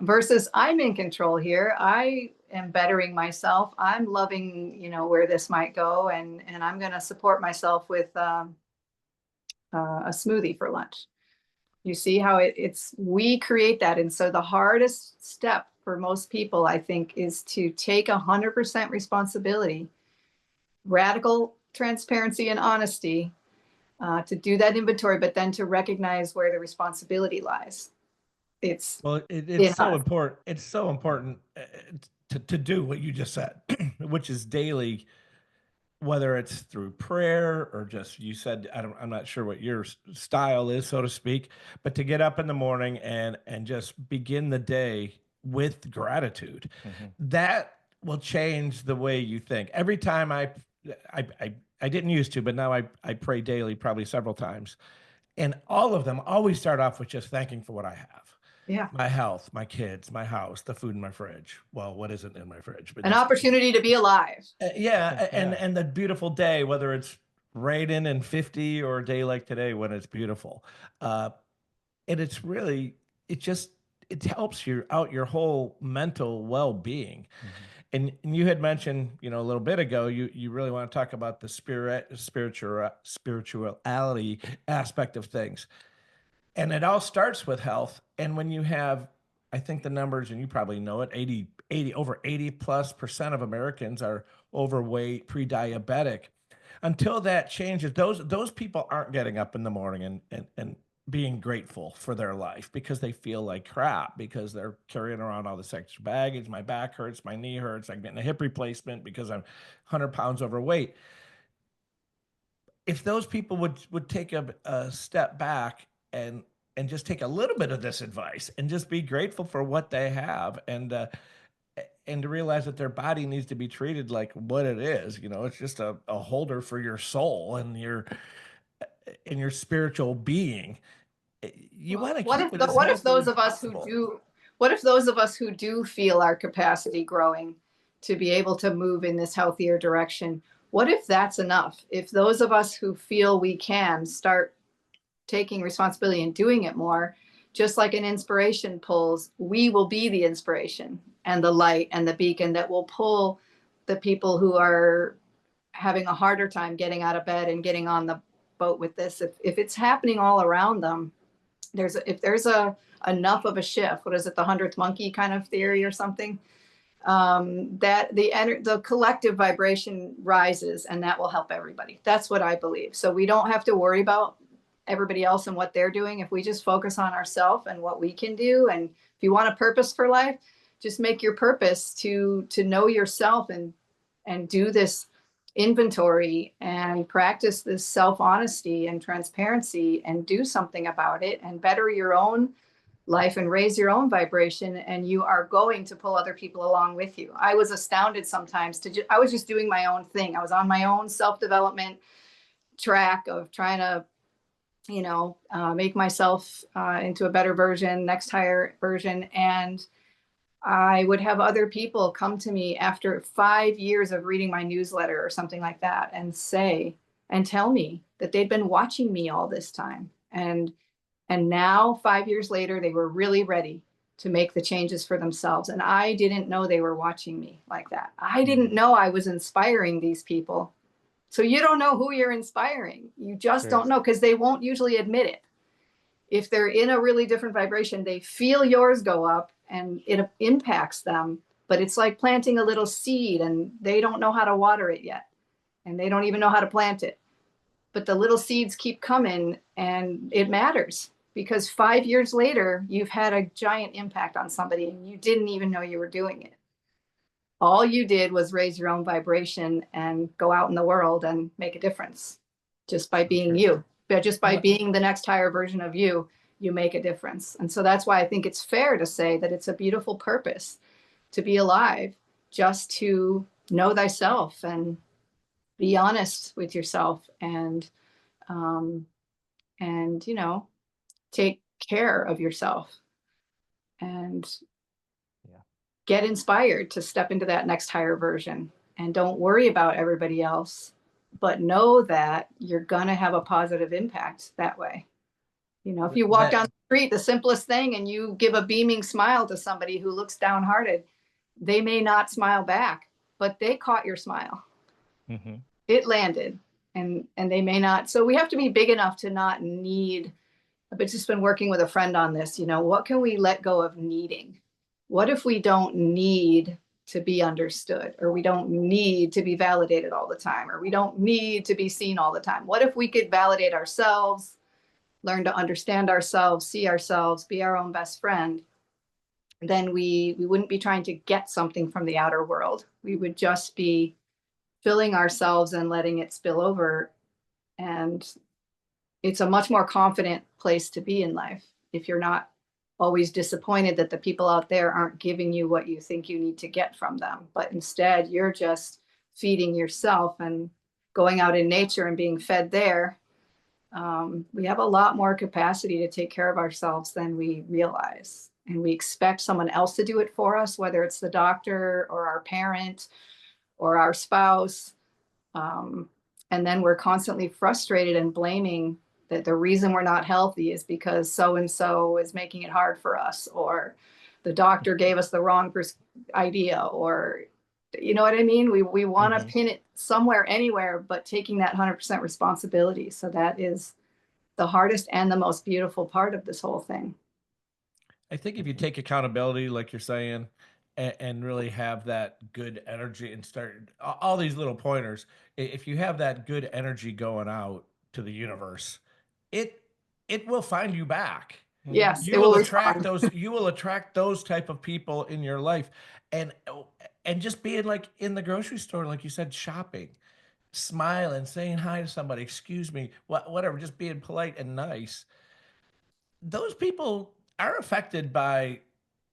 Versus I'm in control here. I am bettering myself. I'm loving, where this might go. And I'm going to support myself with a smoothie for lunch. You see how we create that. And so the hardest step for most people, I think, is to take 100% responsibility, radical transparency and honesty, to do that inventory, but then to recognize where the responsibility lies. It's so important. It's so important to do what you just said. which is daily, whether it's through prayer or just, you said, I'm not sure what your style is, so to speak, but to get up in the morning and just begin the day with gratitude, that will change the way you think. Every time I didn't used to, but now I pray daily, probably several times. And all of them always start off with just thanking for what I have. Yeah. My health, my kids, my house, the food in my fridge. Well, what isn't in my fridge? But An just opportunity to be alive. yeah, Yeah. and the beautiful day, whether it's raining and 50 or a day like today when it's beautiful. And it's really, it just, it helps you out your whole mental well-being. And you had mentioned, a little bit ago, you really want to talk about the spirituality aspect of things. And it all starts with health. And when you have, I think the numbers, and you probably know it, over 80+% of Americans are overweight, pre-diabetic. Until that changes, those people aren't getting up in the morning and being grateful for their life because they feel like crap, because they're carrying around all this extra baggage. My back hurts, my knee hurts, I'm getting a hip replacement because I'm 100 pounds overweight. If those people would take a step back and just take a little bit of this advice and just be grateful for what they have, and to realize that their body needs to be treated like what it is. It's just a holder for your soul and your spiritual being. You want to keep it as What if healthy those as of us possible. who do feel our capacity growing to be able to move in this healthier direction, what if that's enough? If those of us who feel we can start taking responsibility and doing it more, just like an inspiration pulls, we will be the inspiration and the light and the beacon that will pull the people who are having a harder time getting out of bed and getting on the boat with this. If it's happening all around them, if there's enough of a shift, what is it, the 100th monkey kind of theory or something, that the collective vibration rises, and that will help everybody. That's what I believe. So we don't have to worry about everybody else and what they're doing. If we just focus on ourselves and what we can do, and if you want a purpose for life, just make your purpose to know yourself and do this inventory and practice this self-honesty and transparency and do something about it and better your own life and raise your own vibration, and you are going to pull other people along with you. I was astounded sometimes I was just doing my own thing. I was on my own self-development track of trying to make myself into a better version, next higher version. And I would have other people come to me after 5 years of reading my newsletter or something like that and tell me that they'd been watching me all this time. And now 5 years later, they were really ready to make the changes for themselves. And I didn't know they were watching me like that. I didn't know I was inspiring these people. So you don't know who you're inspiring. You just don't know, because they won't usually admit it. If they're in a really different vibration, they feel yours go up and it impacts them. But it's like planting a little seed, and they don't know how to water it yet. And they don't even know how to plant it. But the little seeds keep coming, and it matters, because 5 years later, you've had a giant impact on somebody and you didn't even know you were doing it. All you did was raise your own vibration and go out in the world and make a difference just by being you. But just by being the next higher version of you, you make a difference. And so that's why I think it's fair to say that it's a beautiful purpose to be alive, just to know thyself and be honest with yourself and take care of yourself and get inspired to step into that next higher version. And don't worry about everybody else, but know that you're going to have a positive impact that way. If you walk down the street, the simplest thing, and you give a beaming smile to somebody who looks downhearted, they may not smile back, but they caught your smile. It landed, and they may not. So we have to be big enough to not need. I've just been working with a friend on this. What can we let go of needing? What if we don't need to be understood, or we don't need to be validated all the time, or we don't need to be seen all the time? What if we could validate ourselves, learn to understand ourselves, see ourselves, be our own best friend, then we wouldn't be trying to get something from the outer world. We would just be filling ourselves and letting it spill over. And it's a much more confident place to be in life if you're not always disappointed that the people out there aren't giving you what you think you need to get from them, but instead you're just feeding yourself and going out in nature and being fed there. We have a lot more capacity to take care of ourselves than we realize. And we expect someone else to do it for us, whether it's the doctor or our parent or our spouse. And then we're constantly frustrated and blaming that the reason we're not healthy is because so-and-so is making it hard for us, or the doctor gave us the wrong idea, or, you know what I mean? We want to pin it somewhere, anywhere, but taking that 100% responsibility. So that is the hardest and the most beautiful part of this whole thing. I think if you take accountability, like you're saying, and really have that good energy and start all these little pointers, if you have that good energy going out to the universe, it will find you back. Yes, You will attract those, you will attract those type of people in your life. And just being like in the grocery store, like you said, shopping, smiling, saying hi to somebody, excuse me, whatever, just being polite and nice. Those people are affected by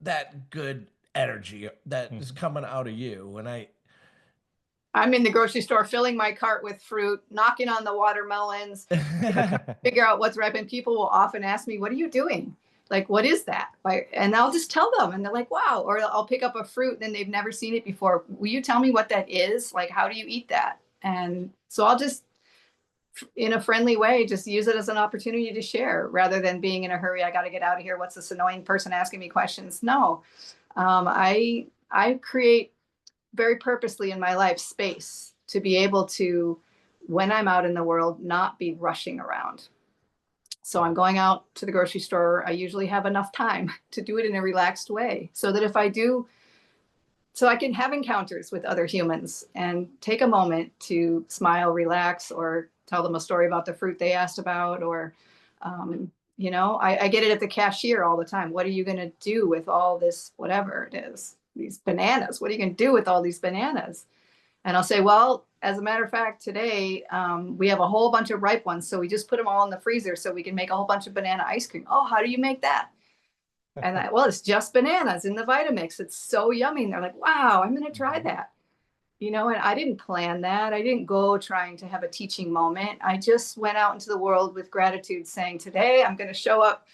that good energy that is coming out of you. And I'm in the grocery store filling my cart with fruit, knocking on the watermelons, figure out what's ripe. And people will often ask me, what are you doing? Like, what is that? And I'll just tell them, and they're like, wow. Or I'll pick up a fruit and they've never seen it before. Will you tell me what that is? Like, how do you eat that? And so I'll just, in a friendly way, just use it as an opportunity to share rather than being in a hurry. I got to get out of here. What's this annoying person asking me questions? No, I create very purposely in my life space to be able to, when I'm out in the world, not be rushing around. So I'm going out to the grocery store. I usually have enough time to do it in a relaxed way so that if I do, so I can have encounters with other humans and take a moment to smile, relax, or tell them a story about the fruit they asked about, or, you know, I get it at the cashier all the time. What are you going to do with all this, whatever it is, these bananas? What are you going to do with all these bananas? And I'll say, well, as a matter of fact, today we have a whole bunch of ripe ones. So we just put them all in the freezer so we can make a whole bunch of banana ice cream. Oh, how do you make that? And well, it's just bananas in the Vitamix. It's so yummy. And they're like, wow, I'm going to try that. You know, and I didn't plan that. I didn't go trying to have a teaching moment. I just went out into the world with gratitude, saying, today I'm going to show up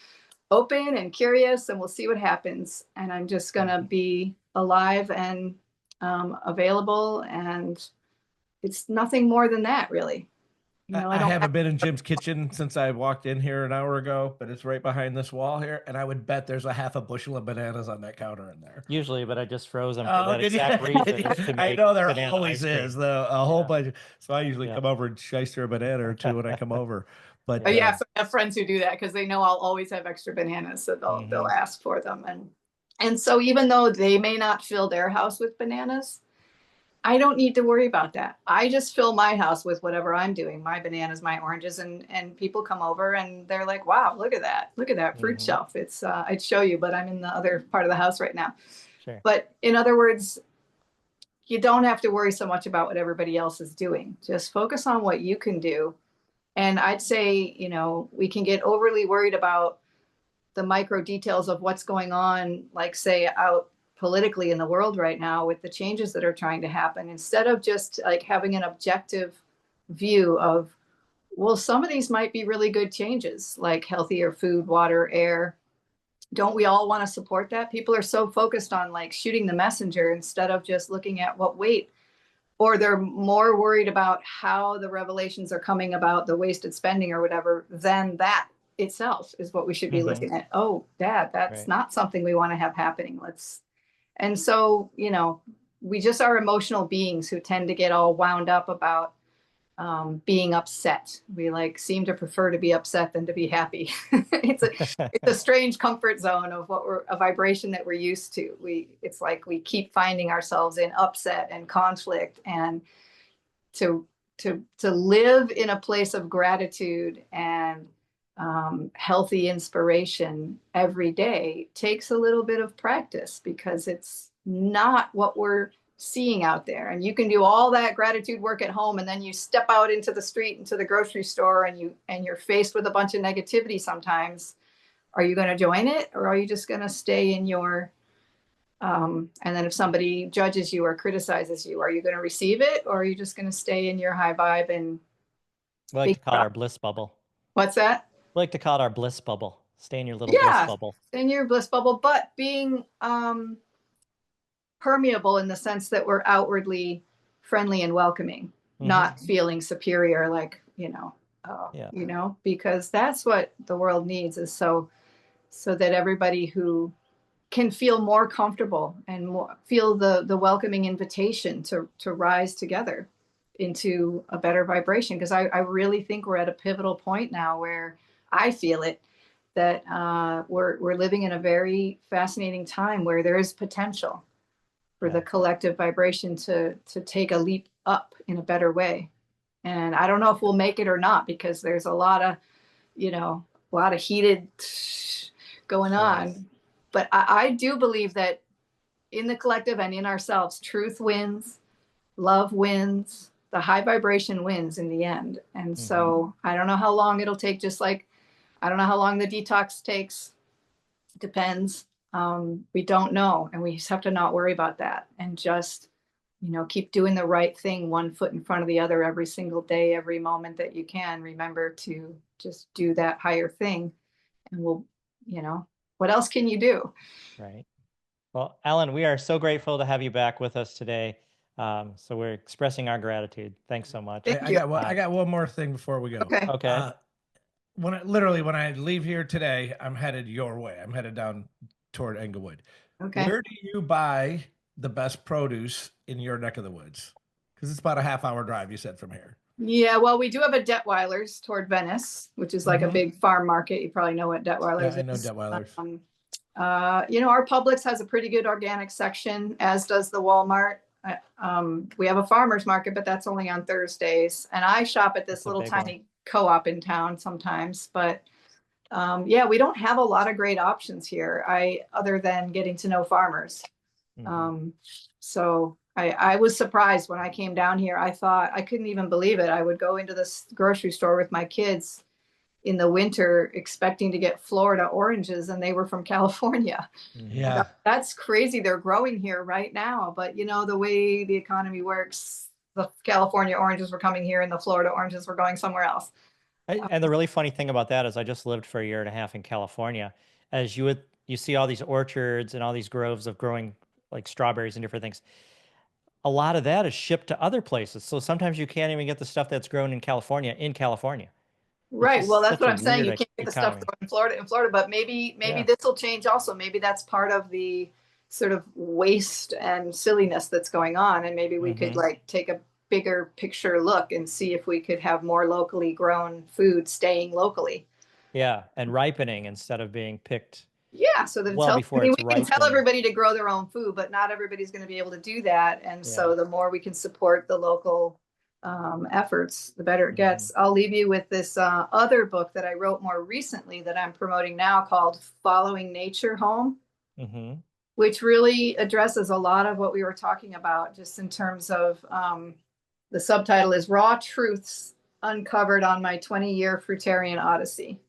open and curious, and we'll see what happens. And I'm just going to be alive and available. And it's nothing more than that, really. You know, I haven't been in Jim's kitchen since I walked in here an hour ago, but it's right behind this wall here. And I would bet there's a half a bushel of bananas on that counter in there. Usually, but I just froze them for that exact reason. To make I know there banana always ice cream. is a whole bunch. So I usually come over and shyster a banana or two when I come over. But so I have friends who do that because they know I'll always have extra bananas, so they'll ask for them. And so even though they may not fill their house with bananas, I don't need to worry about that. I just fill my house with whatever I'm doing, my bananas, my oranges, and people come over and they're like, wow, look at that fruit shelf. It's I'd show you, but I'm in the other part of the house right now. Sure. But in other words, you don't have to worry so much about what everybody else is doing. Just focus on what you can do. And I'd say, you know, we can get overly worried about the micro details of what's going on, like say out politically in the world right now with the changes that are trying to happen, instead of just like having an objective view of, well, some of these might be really good changes, like healthier food, water, air. Don't we all want to support that? People are so focused on like shooting the messenger instead of just looking at what weight, or they're more worried about how the revelations are coming about the wasted spending or whatever, than that itself is what we should be looking at. Oh, Dad, that's not something we want to have happening. And so, you know, we just are emotional beings who tend to get all wound up about being upset. We like seem to prefer to be upset than to be happy. It's a strange comfort zone of a vibration that we're used to. It's like we keep finding ourselves in upset and conflict, and to live in a place of gratitude and healthy inspiration every day takes a little bit of practice, because it's not what we're seeing out there. And you can do all that gratitude work at home, and then you step out into the street, into the grocery store, and you're faced with a bunch of negativity sometimes. Are you going to join it, or are you just going to stay in your and then if somebody judges you or criticizes you, are you going to receive it, or are you just going to stay in your high vibe and We like to call it our bliss bubble. What's that? We like to call it our bliss bubble. Stay in your little bliss Yeah, bubble. stay in your bliss bubble, but being permeable in the sense that we're outwardly friendly and welcoming, not feeling superior, like, because that's what the world needs, is so that everybody who can feel more comfortable and feel the welcoming invitation to rise together into a better vibration. Because I really think we're at a pivotal point now where I feel it, that we're living in a very fascinating time where there is potential for the collective vibration to take a leap up in a better way. And I don't know if we'll make it or not, because there's a lot of heated going on. But I do believe that in the collective and in ourselves, truth wins, love wins, the high vibration wins in the end. And so I don't know how long it'll take, just like I don't know how long the detox takes. Depends. We don't know. And we just have to not worry about that, and just, keep doing the right thing, one foot in front of the other, every single day, every moment that you can. Remember to just do that higher thing. And what else can you do? Right. Well, Ellen, we are so grateful to have you back with us today. So we're expressing our gratitude. Thanks so much. I got one more thing before we go. Okay. When I leave here today, I'm headed your way. I'm headed down toward Englewood. Okay. Where do you buy the best produce in your neck of the woods? Because it's about a half-hour drive, you said, from here. Yeah, well, we do have a Detweiler's toward Venice, which is like a big farm market. You probably know what Detweiler's is. I know Detweiler's. Our Publix has a pretty good organic section, as does the Walmart. We have a farmer's market, but that's only on Thursdays. And I shop at this little tiny co-op in town sometimes. But we don't have a lot of great options here, other than getting to know farmers. So I was surprised when I came down here. I thought, I couldn't even believe it. I would go into this grocery store with my kids in the winter expecting to get Florida oranges, and they were from California. Yeah. That's crazy. They're growing here right now. But the way the economy works, the California oranges were coming here and the Florida oranges were going somewhere else. And the really funny thing about that is I just lived for a year and a half in California. As you see all these orchards and all these groves of growing like strawberries and different things. A lot of that is shipped to other places. So sometimes you can't even get the stuff that's grown in California. Right. Well, that's what I'm saying. You can't get the stuff grown in Florida, but maybe this will change also. Maybe that's part of the sort of waste and silliness that's going on. And maybe we could take a bigger picture look and see if we could have more locally grown food staying locally. Yeah. And ripening instead of being picked. Yeah. So that we can tell everybody to grow their own food, but not everybody's going to be able to do that. And so the more we can support the local efforts, the better it gets. I'll leave you with this other book that I wrote more recently that I'm promoting now, called Following Nature Home, which really addresses a lot of what we were talking about, just in terms of the subtitle is Raw Truths Uncovered on My 20-Year Fruitarian Odyssey.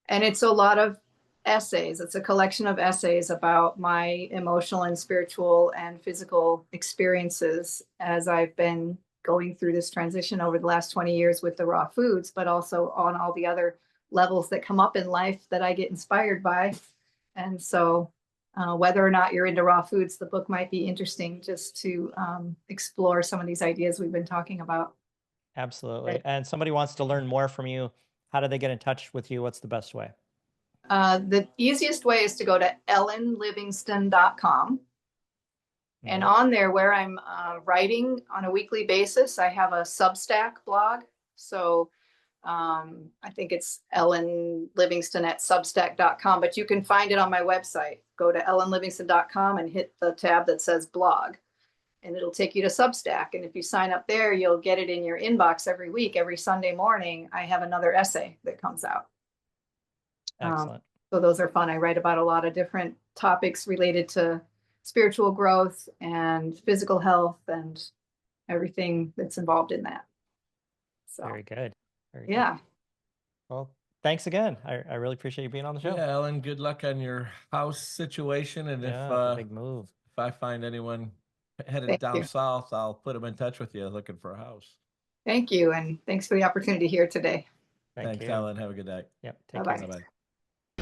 And it's a lot of essays. It's a collection of essays about my emotional and spiritual and physical experiences as I've been going through this transition over the last 20 years with the raw foods, but also on all the other levels that come up in life that I get inspired by. And so whether or not you're into raw foods, the book might be interesting just to explore some of these ideas we've been talking about. Absolutely. And somebody wants to learn more from you. How do they get in touch with you? What's the best way? The easiest way is to go to ellenlivingston.com. And on there, where I'm writing on a weekly basis, I have a Substack blog. So I think it's Ellen Livingston at substack.com, but you can find it on my website. Go to ellenlivingston.com and hit the tab that says blog, and it'll take you to Substack. And if you sign up there, you'll get it in your inbox every week. Every Sunday morning, I have another essay that comes out. Excellent. So those are fun. I write about a lot of different topics related to spiritual growth and physical health and everything that's involved in that. So Very good. Very good. yeah, Well, thanks again. I really appreciate you being on the show. Yeah, Ellen, good luck on your house situation. And Yeah, it's a big move. if I find anyone headed Thank down you. south, I'll put them in touch with you looking for a house. Thank you. And thanks for the opportunity here today. Thank you. Ellen. Have a good day. Yep. Take Bye-bye. care. Bye-bye.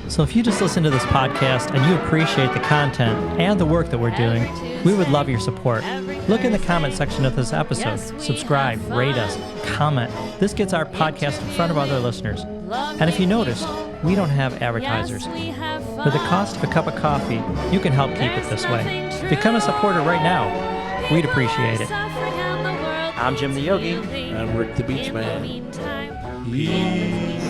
So if you just listen to this podcast and you appreciate the content and the work that we're doing, we would love your support. Look in the comment section of this episode. Subscribe, rate us, comment. This gets our podcast in front of other listeners. And if you noticed, we don't have advertisers. For the cost of a cup of coffee, you can help keep it this way. Become a supporter right now. We'd appreciate it. I'm Jim the Yogi. I'm Rick the BeachMan. Peace.